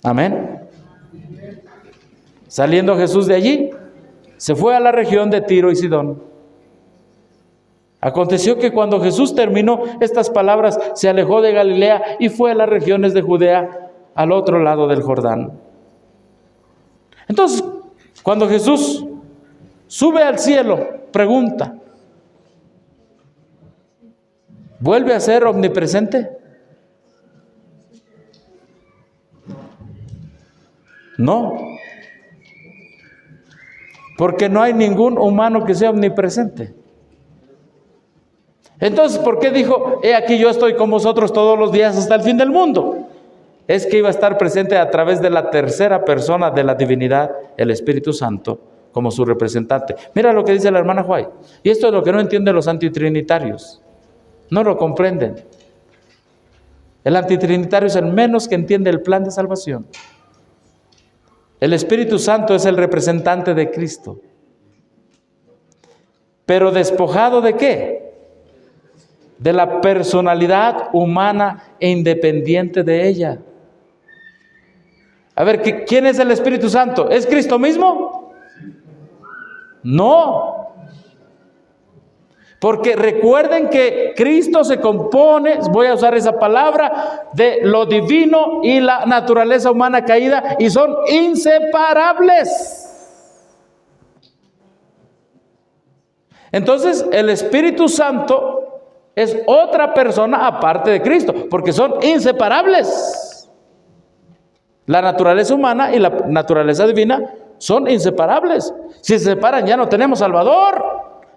Amén. Saliendo Jesús de allí, se fue a la región de Tiro y Sidón. Aconteció que cuando Jesús terminó estas palabras, se alejó de Galilea y fue a las regiones de Judea, al otro lado del Jordán. Entonces, cuando Jesús sube al cielo, pregunta, ¿vuelve a ser omnipresente? No. Porque no hay ningún humano que sea omnipresente. Entonces, ¿por qué dijo, he aquí yo estoy con vosotros todos los días hasta el fin del mundo? Es que iba a estar presente a través de la tercera persona de la divinidad, el Espíritu Santo, como su representante. Mira lo que dice la hermana White. Y esto es lo que no entienden los antitrinitarios. No lo comprenden. El antitrinitario es el menos que entiende el plan de salvación. El Espíritu Santo es el representante de Cristo. Pero despojado ¿de qué? De la personalidad humana e independiente de ella. A ver, ¿quién es el Espíritu Santo? ¿Es Cristo mismo? No. Porque recuerden que Cristo se compone, voy a usar esa palabra, de lo divino y la naturaleza humana caída, y son inseparables. Entonces, el Espíritu Santo es otra persona aparte de Cristo, porque son inseparables. La naturaleza humana y la naturaleza divina son inseparables. Si se separan, ya no tenemos Salvador,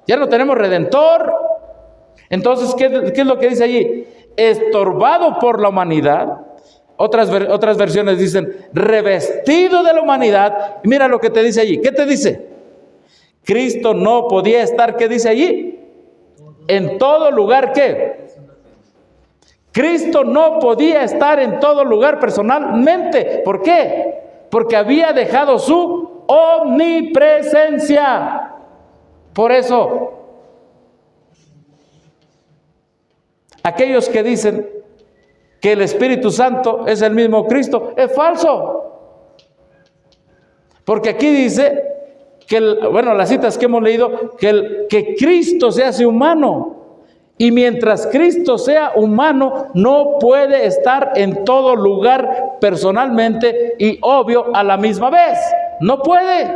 ya no tenemos Redentor. Entonces, ¿qué es lo que dice allí? Estorbado por la humanidad. Otras versiones dicen revestido de la humanidad. Mira lo que te dice allí. ¿Qué te dice? Cristo no podía estar, ¿qué dice allí? En todo lugar, ¿qué? Cristo no podía estar en todo lugar personalmente. ¿Por qué? Porque había dejado su omnipresencia. Por eso, aquellos que dicen que el Espíritu Santo es el mismo Cristo, es falso. Porque aquí dice que, las citas que hemos leído, que Cristo se hace humano. Y mientras Cristo sea humano, no puede estar en todo lugar personalmente y obvio a la misma vez. No puede.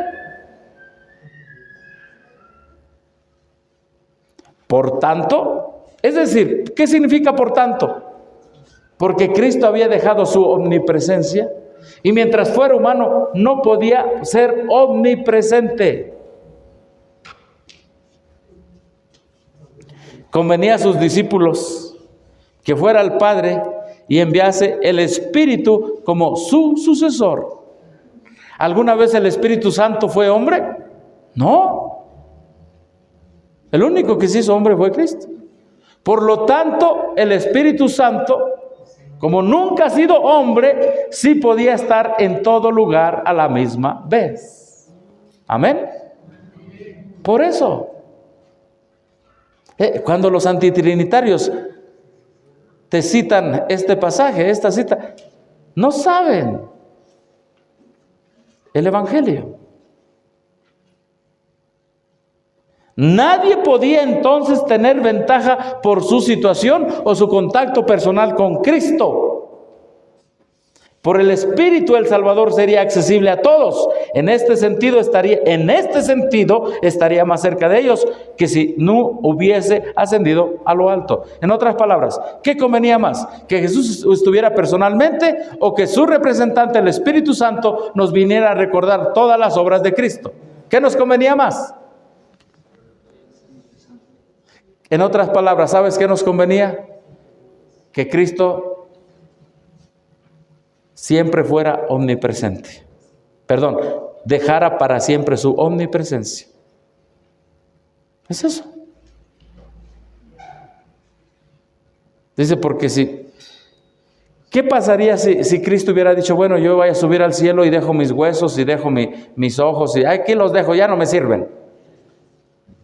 Por tanto, es decir, ¿qué significa por tanto? Porque Cristo había dejado su omnipresencia y mientras fuera humano no podía ser omnipresente. Convenía a sus discípulos que fuera al Padre y enviase el Espíritu como su sucesor. ¿Alguna vez el Espíritu Santo fue hombre? No. El único que se hizo hombre fue Cristo. Por lo tanto, el Espíritu Santo, como nunca ha sido hombre, sí podía estar en todo lugar a la misma vez. Amén. Por eso, cuando los antitrinitarios te citan este pasaje, esta cita, no saben el Evangelio. Nadie podía entonces tener ventaja por su situación o su contacto personal con Cristo. Por el Espíritu el Salvador sería accesible a todos. En este sentido estaría más cerca de ellos que si no hubiese ascendido a lo alto. En otras palabras, ¿qué convenía más? ¿Que Jesús estuviera personalmente o que su representante, el Espíritu Santo, nos viniera a recordar todas las obras de Cristo? ¿Qué nos convenía más? En otras palabras, ¿sabes qué nos convenía? Que Cristo siempre fuera omnipresente. Perdón, dejara para siempre su omnipresencia. Es eso. Dice, porque ¿qué pasaría si Cristo hubiera dicho, bueno, yo voy a subir al cielo y dejo mis huesos y dejo mis ojos y aquí los dejo, ya no me sirven?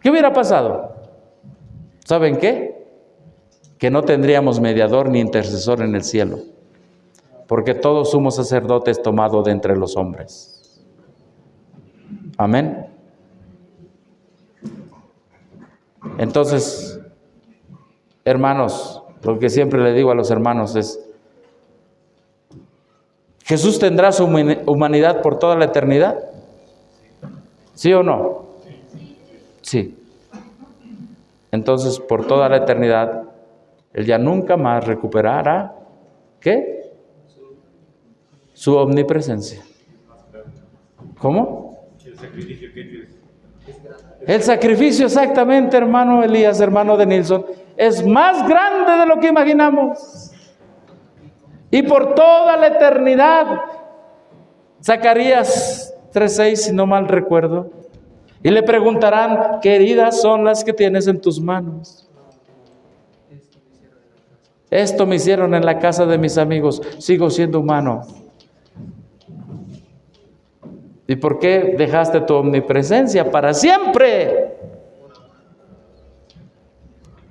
¿Qué hubiera pasado? ¿Saben qué? Que no tendríamos mediador ni intercesor en el cielo, porque todos somos sacerdotes tomados de entre los hombres. Amén. Entonces, hermanos, lo que siempre le digo a los hermanos es, ¿Jesús tendrá su humanidad por toda la eternidad? ¿Sí o no? Sí. Entonces, por toda la eternidad, Él ya nunca más recuperará, ¿qué? Su omnipresencia. ¿Cómo? El sacrificio que El sacrificio, exactamente, hermano Elías, hermano de Nilsson, es más grande de lo que imaginamos. Y por toda la eternidad, Zacarías 3:6, si no mal recuerdo, y le preguntarán, ¿qué heridas son las que tienes en tus manos? Esto me hicieron en la casa de mis amigos, sigo siendo humano. ¿Y por qué dejaste tu omnipresencia para siempre?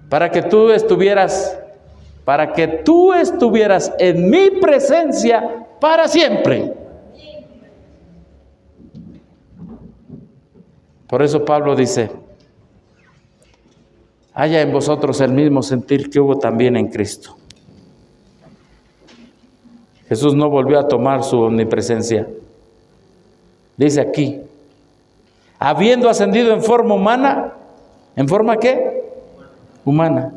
Para que tú estuvieras en mi presencia para siempre. Por eso Pablo dice, haya en vosotros el mismo sentir que hubo también en Cristo. Jesús no volvió a tomar su omnipresencia. Dice aquí, habiendo ascendido en forma humana, ¿en forma qué? Humana.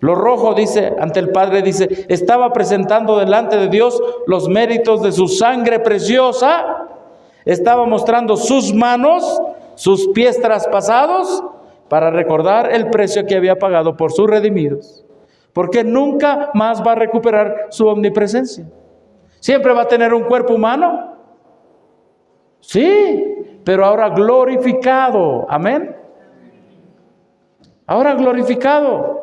Lo rojo, dice, ante el Padre, dice, estaba presentando delante de Dios los méritos de su sangre preciosa, estaba mostrando sus manos, sus pies traspasados, para recordar el precio que había pagado por sus redimidos, porque nunca más va a recuperar su omnipresencia. ¿Siempre va a tener un cuerpo humano? Sí, pero ahora glorificado. Amén. Ahora glorificado.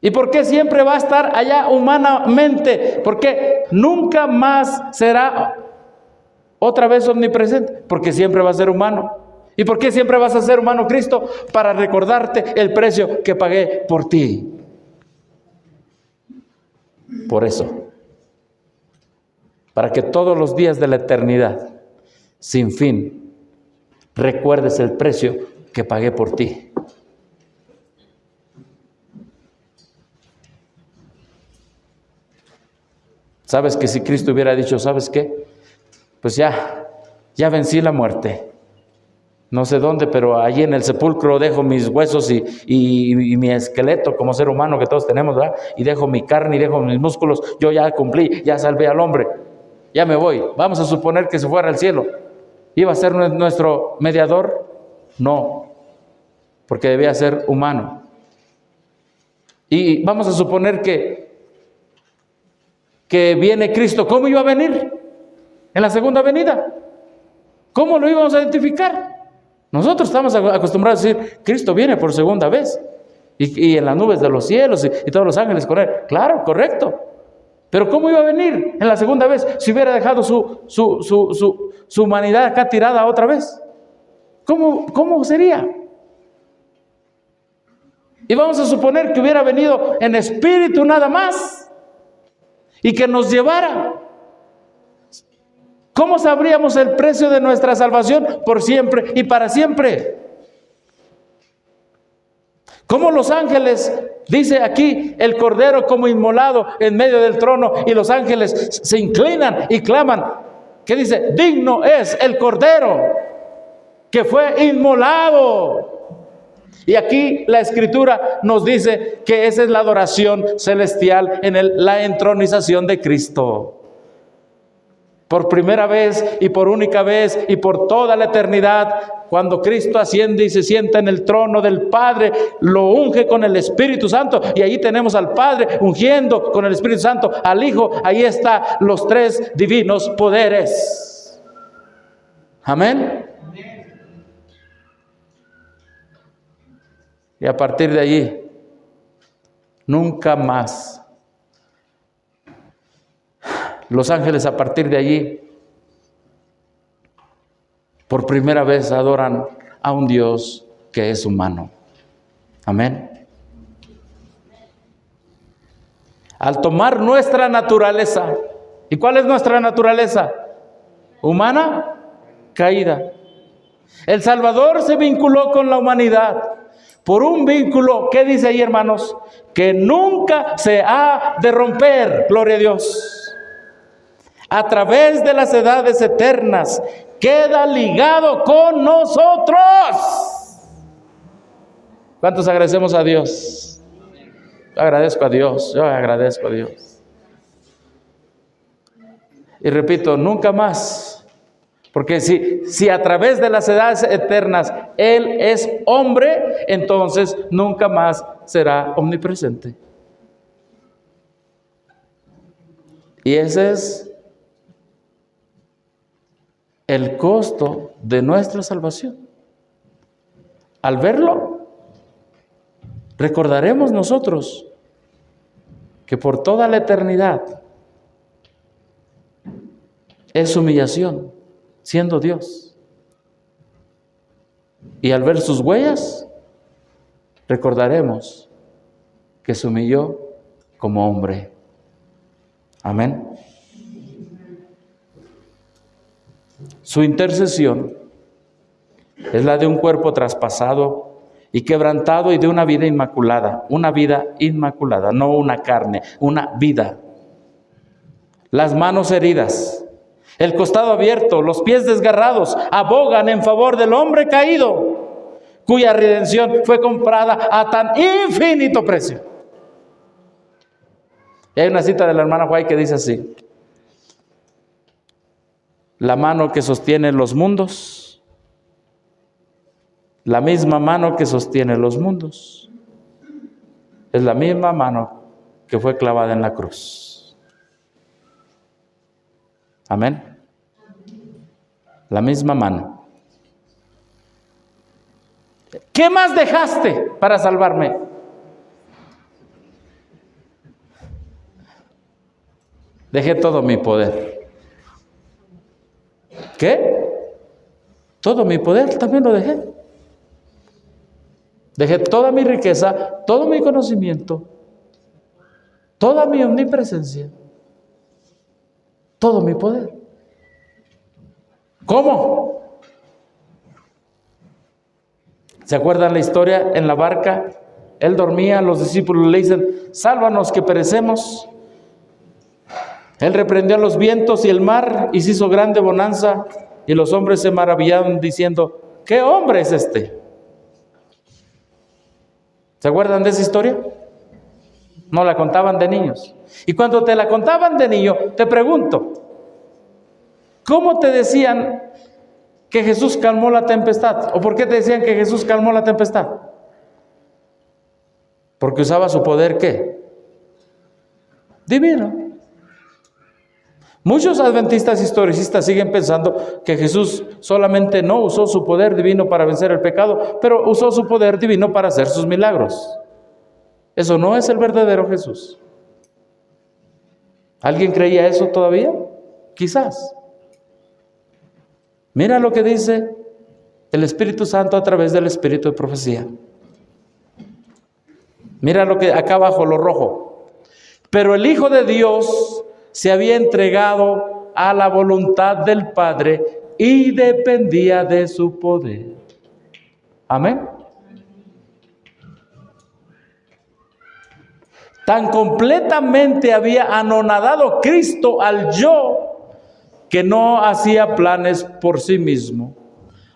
¿Y por qué siempre va a estar allá humanamente? Porque nunca más será otra vez omnipresente, porque siempre va a ser humano. ¿Y por qué siempre vas a ser humano, Cristo? Para recordarte el precio que pagué por ti. Por eso, para que todos los días de la eternidad, sin fin, recuerdes el precio que pagué por ti. Sabes que si Cristo hubiera dicho, ¿sabes qué? Pues ya vencí la muerte. No sé dónde, pero allí en el sepulcro dejo mis huesos y mi esqueleto como ser humano que todos tenemos, ¿verdad? Y dejo mi carne y dejo mis músculos. Yo ya cumplí, ya salvé al hombre. Ya me voy. Vamos a suponer que se fuera al cielo. ¿Iba a ser nuestro mediador? No, porque debía ser humano. Y vamos a suponer que viene Cristo. ¿Cómo iba a venir? En la segunda venida. ¿Cómo lo íbamos a identificar? Nosotros estamos acostumbrados a decir, Cristo viene por segunda vez. Y en las nubes de los cielos y todos los ángeles con él. Claro, correcto. Pero ¿cómo iba a venir en la segunda vez si hubiera dejado su humanidad acá tirada otra vez? ¿Cómo sería? Y vamos a suponer que hubiera venido en espíritu nada más y que nos llevara. ¿Cómo sabríamos el precio de nuestra salvación por siempre y para siempre? ¿Cómo los ángeles, dice aquí, el Cordero como inmolado en medio del trono, y los ángeles se inclinan y claman? ¿Qué dice? Digno es el Cordero que fue inmolado. Y aquí la Escritura nos dice que esa es la adoración celestial en la entronización de Cristo. Por primera vez y por única vez y por toda la eternidad, cuando Cristo asciende y se sienta en el trono del Padre, lo unge con el Espíritu Santo, y ahí tenemos al Padre ungiendo con el Espíritu Santo al Hijo. Ahí están los tres divinos poderes. Amén. Y a partir de allí, nunca más. Los ángeles a partir de allí, por primera vez adoran a un Dios que es humano. Amén. Al tomar nuestra naturaleza, ¿y cuál es nuestra naturaleza? Humana, caída. El Salvador se vinculó con la humanidad por un vínculo, ¿qué dice ahí, hermanos? Que nunca se ha de romper, gloria a Dios. A través de las edades eternas, queda ligado con nosotros. ¿Cuántos agradecemos a Dios? Yo agradezco a Dios, yo agradezco a Dios. Y repito, nunca más. Porque si a través de las edades eternas Él es hombre, entonces nunca más será omnipresente. Y ese es el costo de nuestra salvación. Al verlo, recordaremos nosotros que por toda la eternidad es humillación, siendo Dios. Y al ver sus huellas, recordaremos que se humilló como hombre. Amén. Su intercesión es la de un cuerpo traspasado y quebrantado y de una vida inmaculada, no una carne, una vida. Las manos heridas, el costado abierto, los pies desgarrados, abogan en favor del hombre caído, cuya redención fue comprada a tan infinito precio. Y hay una cita de la hermana White que dice así: la mano que sostiene los mundos, la misma mano que sostiene los mundos, es la misma mano que fue clavada en la cruz. Amén. La misma mano. ¿Qué más dejaste para salvarme? Dejé todo mi poder. ¿Qué? Todo mi poder también lo dejé. Dejé toda mi riqueza, todo mi conocimiento, toda mi omnipresencia, todo mi poder. ¿Cómo? ¿Se acuerdan la historia en la barca? Él dormía, los discípulos le dicen, sálvanos que perecemos. Él reprendió a los vientos y el mar y se hizo grande bonanza, y los hombres se maravillaron diciendo, ¿qué hombre es este? ¿Se acuerdan de esa historia? No la contaban de niños. Y cuando te la contaban de niño, te pregunto, ¿cómo te decían que Jesús calmó la tempestad? ¿O por qué te decían que Jesús calmó la tempestad? Porque usaba su poder, ¿qué? Divino. Muchos adventistas historicistas siguen pensando que Jesús solamente no usó su poder divino para vencer el pecado, pero usó su poder divino para hacer sus milagros. Eso no es el verdadero Jesús. ¿Alguien creía eso todavía? Quizás. Mira lo que dice el Espíritu Santo a través del Espíritu de profecía. Mira lo que acá abajo, lo rojo. Pero el Hijo de Dios se había entregado a la voluntad del Padre y dependía de su poder. Amén. Tan completamente había anonadado Cristo al yo que no hacía planes por sí mismo.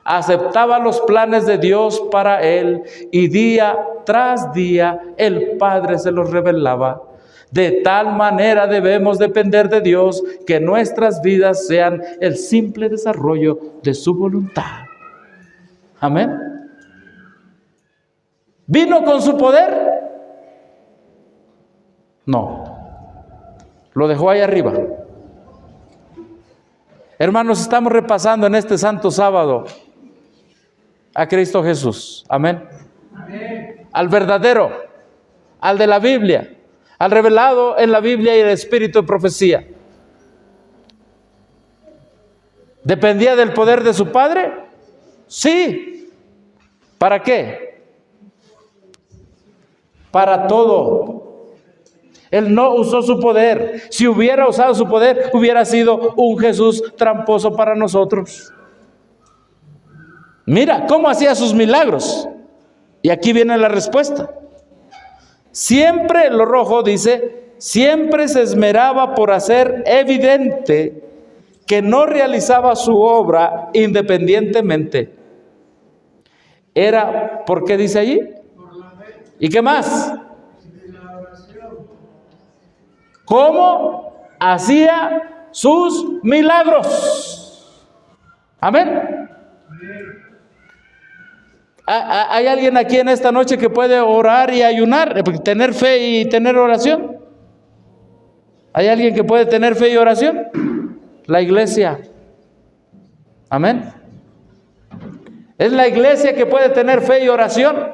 Aceptaba los planes de Dios para él y día tras día el Padre se los revelaba. De tal manera debemos depender de Dios que nuestras vidas sean el simple desarrollo de su voluntad. Amén. ¿Vino con su poder? No. Lo dejó ahí arriba. Hermanos, estamos repasando en este santo sábado a Cristo Jesús. Amén. Amén. Al verdadero, al de la Biblia, al revelado en la Biblia y el espíritu de profecía. ¿Dependía del poder de su Padre? Sí. ¿Para qué? Para todo. Él no usó su poder. Si hubiera usado su poder, hubiera sido un Jesús tramposo para nosotros. Mira cómo hacía sus milagros. Y aquí viene la respuesta. Siempre, lo rojo dice, siempre se esmeraba por hacer evidente que no realizaba su obra independientemente. Era, ¿por qué dice allí? ¿Y qué más? ¿Cómo hacía sus milagros? Amén. ¿Hay alguien aquí en esta noche que puede orar y ayunar, tener fe y tener oración? ¿Hay alguien que puede tener fe y oración? La iglesia. Amén. ¿Es la iglesia que puede tener fe y oración?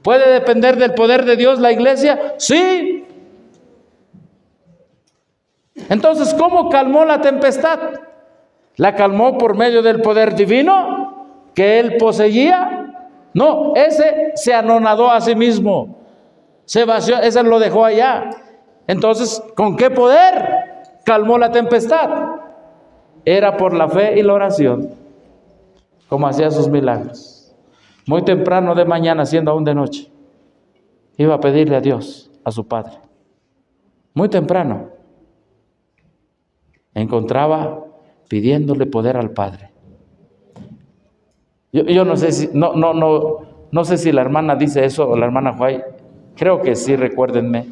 ¿Puede depender del poder de Dios la iglesia? Sí. Entonces, ¿cómo calmó la tempestad? ¿La calmó por medio del poder divino que él poseía? No, ese se anonadó a sí mismo. Se vació, ese lo dejó allá. Entonces, ¿con qué poder calmó la tempestad? Era por la fe y la oración, como hacía sus milagros. Muy temprano de mañana, siendo aún de noche, iba a pedirle a Dios, a su Padre. Muy temprano. Encontraba pidiéndole poder al Padre. Yo no sé si no sé si la hermana dice eso o la hermana Juay. Creo que sí, recuérdenme.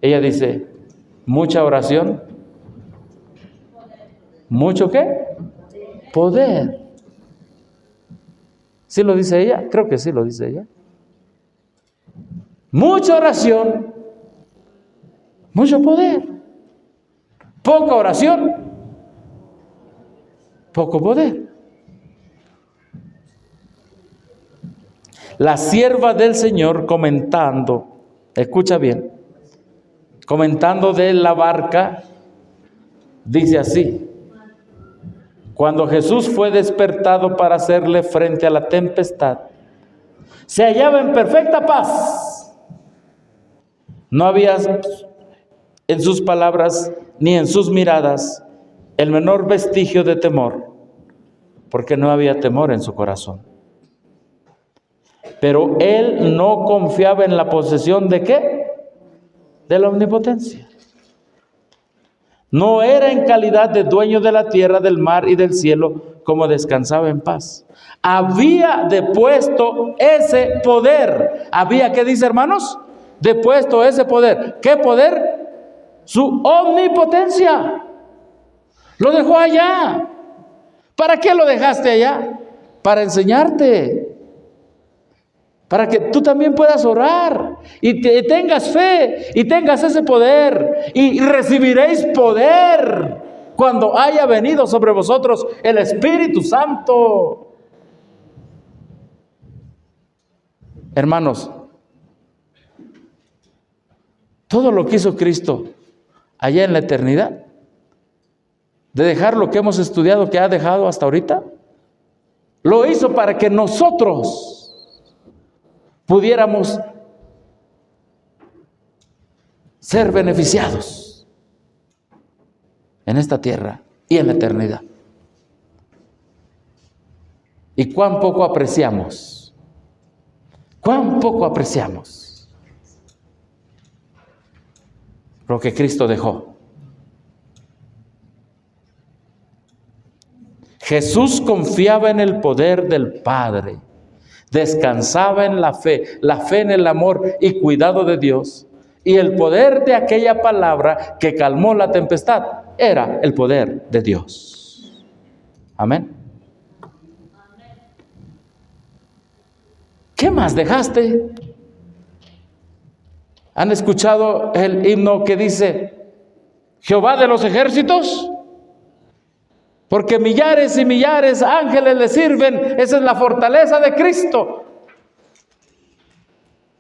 Ella dice, mucha oración. ¿Mucho qué? Poder. ¿Sí lo dice ella? Creo que sí lo dice ella. Mucha oración, mucho poder. Poca oración, poco poder. La sierva del Señor comentando, escucha bien, comentando de la barca, dice así: cuando Jesús fue despertado para hacerle frente a la tempestad, se hallaba en perfecta paz. No había en sus palabras ni en sus miradas el menor vestigio de temor, porque no había temor en su corazón. Pero él no confiaba en la posesión ¿de qué? De la omnipotencia. No era en calidad de dueño de la tierra, del mar y del cielo, como descansaba en paz. Había depuesto ese poder. Había, ¿qué dice, hermanos? Depuesto ese poder. ¿Qué poder? Su omnipotencia. Lo dejó allá. ¿Para qué lo dejaste allá? Para enseñarte. Para que tú también puedas orar y tengas fe y tengas ese poder, y recibiréis poder cuando haya venido sobre vosotros el Espíritu Santo. Hermanos, todo lo que hizo Cristo allá en la eternidad, de dejar lo que hemos estudiado, que ha dejado hasta ahorita, lo hizo para que nosotros pudiéramos ser beneficiados en esta tierra y en la eternidad. Y cuán poco apreciamos lo que Cristo dejó. Jesús confiaba en el poder del Padre. Descansaba en la fe en el amor y cuidado de Dios, y el poder de aquella palabra que calmó la tempestad era el poder de Dios. Amén. ¿Qué más dejaste? ¿Han escuchado el himno que dice: Jehová de los ejércitos? Porque millares y millares ángeles le sirven. Esa es la fortaleza de Cristo.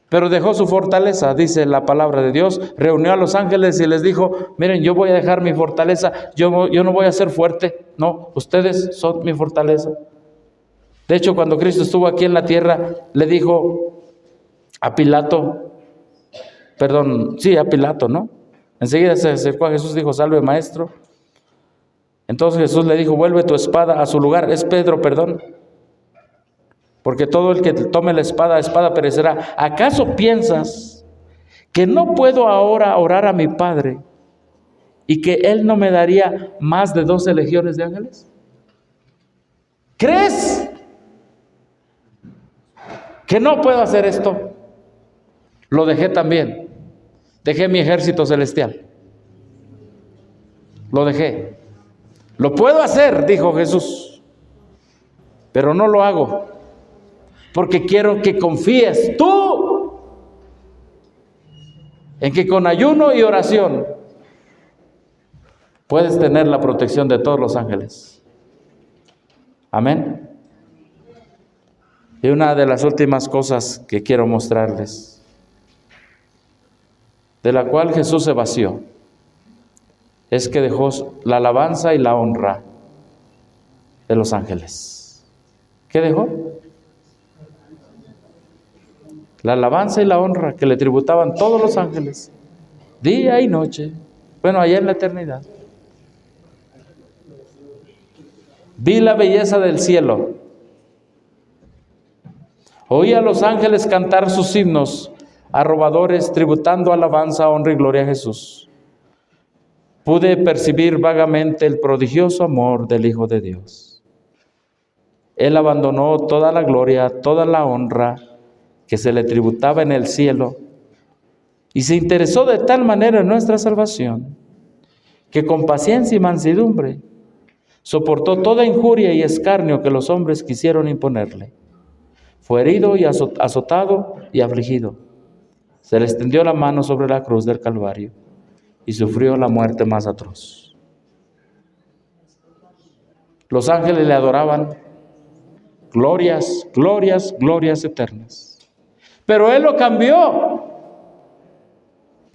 Pero dejó su fortaleza, dice la palabra de Dios. Reunió a los ángeles y les dijo: miren, yo voy a dejar mi fortaleza. Yo no voy a ser fuerte. No, ustedes son mi fortaleza. De hecho, cuando Cristo estuvo aquí en la tierra, le dijo a Pilato, a Pilato, ¿no? Enseguida se acercó a Jesús y dijo: salve, maestro. Entonces Jesús le dijo: vuelve tu espada a su lugar. Es Pedro, porque todo el que tome la espada perecerá. ¿Acaso piensas que no puedo ahora orar a mi Padre y que Él no me daría más de 12 legiones de ángeles? ¿Crees que no puedo hacer esto? Lo dejé también. Dejé mi ejército celestial. Lo dejé. Lo puedo hacer, dijo Jesús, pero no lo hago, porque quiero que confíes tú en que con ayuno y oración puedes tener la protección de todos los ángeles. Amén. Y una de las últimas cosas que quiero mostrarles, de la cual Jesús se vació, es que dejó la alabanza y la honra de los ángeles. ¿Qué dejó? La alabanza y la honra que le tributaban todos los ángeles, día y noche. Bueno, allá en la eternidad. Vi la belleza del cielo. Oí a los ángeles cantar sus himnos, arrobadores, tributando alabanza, honra y gloria a Jesús. Pude percibir vagamente el prodigioso amor del Hijo de Dios. Él abandonó toda la gloria, toda la honra que se le tributaba en el cielo, y se interesó de tal manera en nuestra salvación, que con paciencia y mansedumbre soportó toda injuria y escarnio que los hombres quisieron imponerle. Fue herido y azotado y afligido. Se le extendió la mano sobre la cruz del Calvario y sufrió la muerte más atroz. Los ángeles le adoraban. Glorias, glorias, glorias eternas. Pero Él lo cambió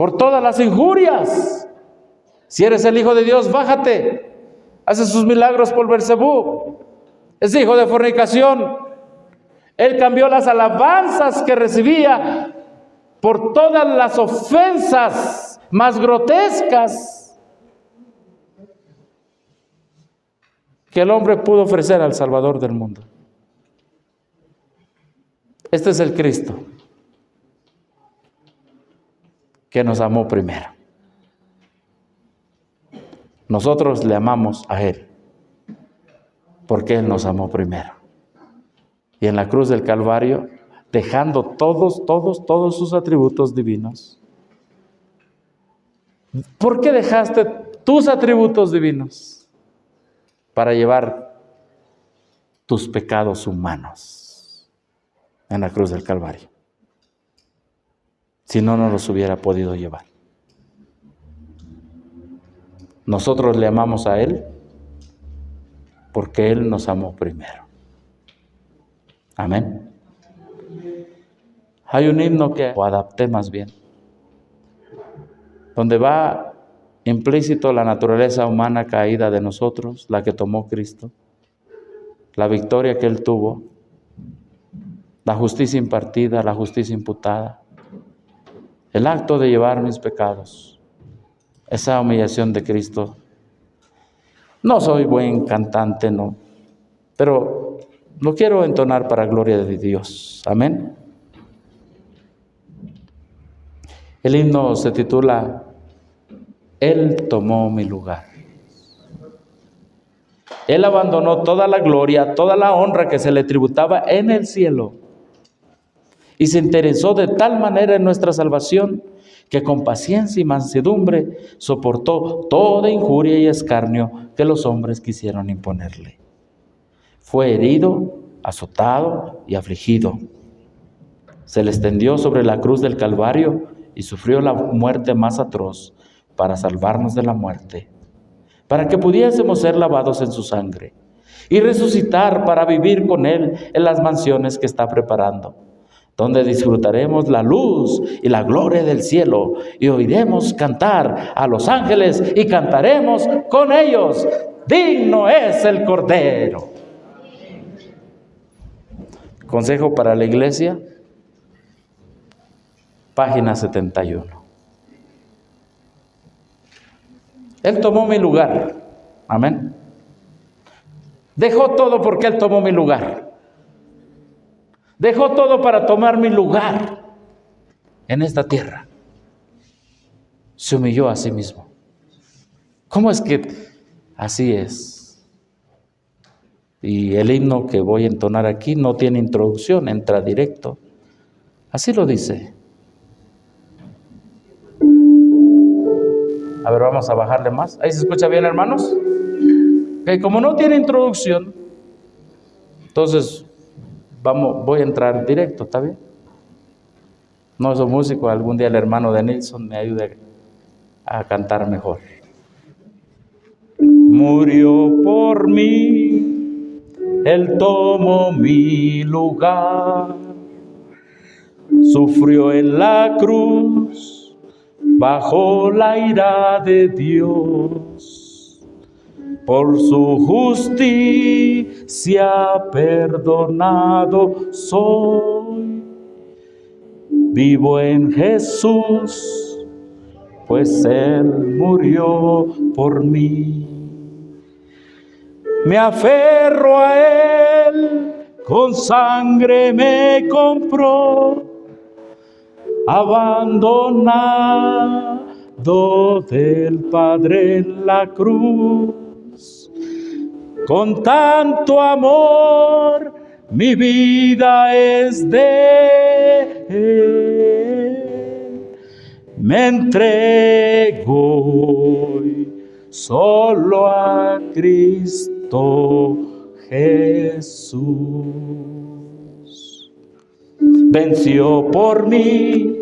por todas las injurias. Si eres el Hijo de Dios, bájate. Hace sus milagros por Beelzebú. Es hijo de fornicación. Él cambió las alabanzas que recibía por todas las ofensas más grotescas que el hombre pudo ofrecer al Salvador del mundo. Este es el Cristo que nos amó primero. Nosotros le amamos a Él porque Él nos amó primero. Y en la cruz del Calvario, dejando todos sus atributos divinos. ¿Por qué dejaste tus atributos divinos? Para llevar tus pecados humanos en la cruz del Calvario. Si no, no los hubiera podido llevar. Nosotros le amamos a Él porque Él nos amó primero. Amén. Hay un himno que adapté más bien, donde va implícito la naturaleza humana caída de nosotros, la que tomó Cristo, la victoria que Él tuvo, la justicia impartida, la justicia imputada, el acto de llevar mis pecados, esa humillación de Cristo. No soy buen cantante, no, pero lo quiero entonar para gloria de Dios. Amén. El himno se titula Él tomó mi lugar. Él abandonó toda la gloria, toda la honra que se le tributaba en el cielo y se interesó de tal manera en nuestra salvación que con paciencia y mansedumbre soportó toda injuria y escarnio que los hombres quisieron imponerle. Fue herido, azotado y afligido. Se le extendió sobre la cruz del Calvario y sufrió la muerte más atroz para salvarnos de la muerte, para que pudiésemos ser lavados en su sangre y resucitar para vivir con Él en las mansiones que está preparando, donde disfrutaremos la luz y la gloria del cielo y oiremos cantar a los ángeles y cantaremos con ellos. Digno es el Cordero. Consejo para la iglesia, página 71. Él tomó mi lugar. Amén. Dejó todo porque Él tomó mi lugar. Dejó todo para tomar mi lugar en esta tierra. Se humilló a sí mismo. ¿Cómo es que así es? Y el himno que voy a entonar aquí no tiene introducción, entra directo. Así lo dice. A ver, vamos a bajarle más. ¿Ahí se escucha bien, hermanos? Okay, como no tiene introducción, entonces voy a entrar directo, ¿está bien? No soy músico, algún día el hermano de Nilsson me ayude a cantar mejor. Murió por mí, Él tomó mi lugar, sufrió en la cruz, bajo la ira de Dios. Por su justicia perdonado soy. Vivo en Jesús, pues Él murió por mí. Me aferro a Él, con sangre me compró, abandonado del Padre en la cruz. Con tanto amor mi vida es de Él. Me entrego solo a Cristo Jesús. Venció por mí,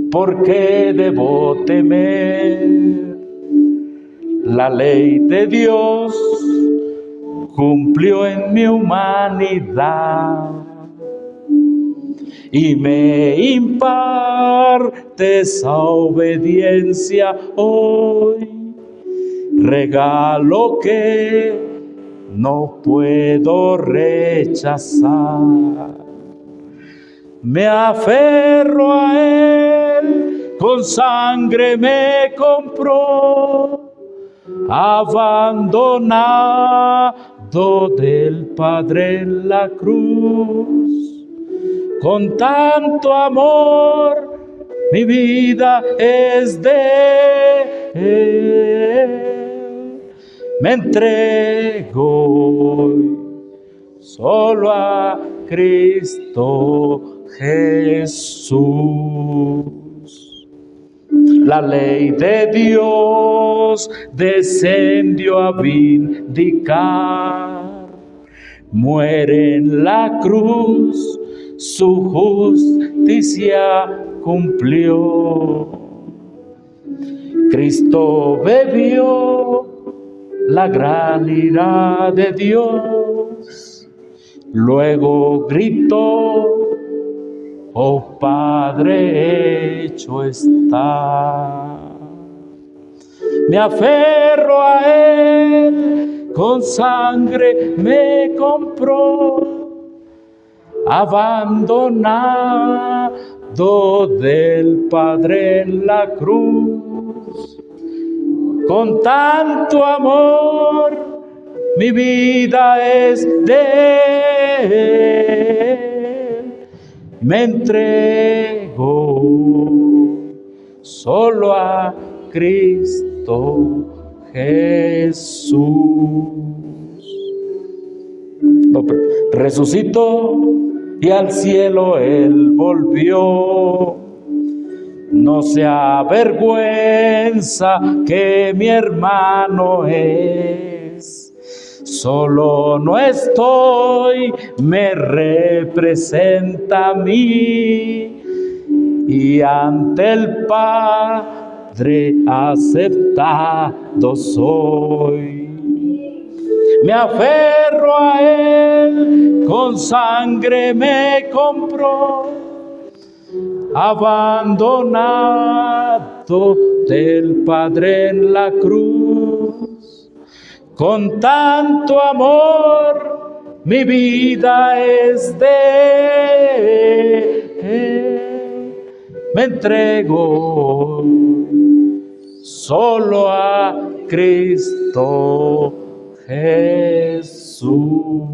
¿por qué debo temer? La ley de Dios cumplió en mi humanidad y me impartes a obediencia hoy. Regalo que no puedo rechazar. Me aferro a Él, con sangre me compró, abandonado del Padre en la cruz. Con tanto amor mi vida es de Él. Me entrego solo a Cristo Jesús. La ley de Dios descendió a vindicar. Muere en la cruz, su justicia cumplió. Cristo bebió la gran ira de Dios. Luego gritó: oh Padre, hecho está. Me aferro a Él, con sangre me compró, abandonado del Padre en la cruz. Con tanto amor mi vida es de Él. Me entrego solo a Cristo Jesús. Resucitó y al cielo Él volvió. No se avergüenza que mi hermano es. Solo no estoy, me representa a mí. Y ante el Padre aceptado soy. Me aferro a Él, con sangre me compró, abandonado del Padre en la cruz. Con tanto amor mi vida es de Él. Me entrego solo a Cristo Jesús.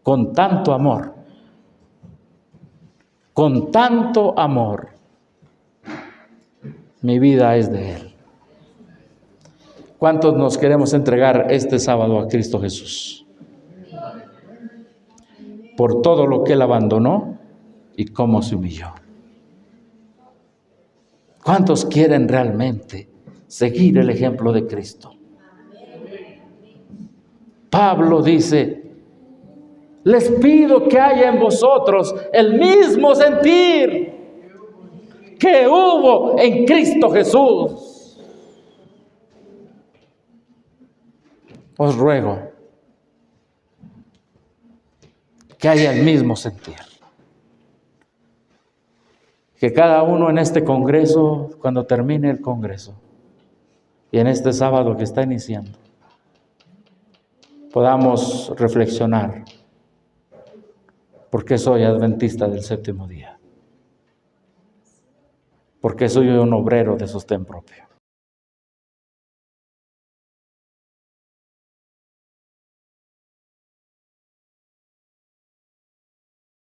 Con tanto amor, mi vida es de Él. ¿Cuántos nos queremos entregar este sábado a Cristo Jesús? Por todo lo que Él abandonó y cómo se humilló. ¿Cuántos quieren realmente seguir el ejemplo de Cristo? Pablo dice: les pido que haya en vosotros el mismo sentir que hubo en Cristo Jesús. Os ruego que haya el mismo sentir. Que cada uno en este congreso, cuando termine el congreso, y en este sábado que está iniciando, podamos reflexionar. ¿Por qué soy adventista del séptimo día? ¿Por qué soy un obrero de sostén propio?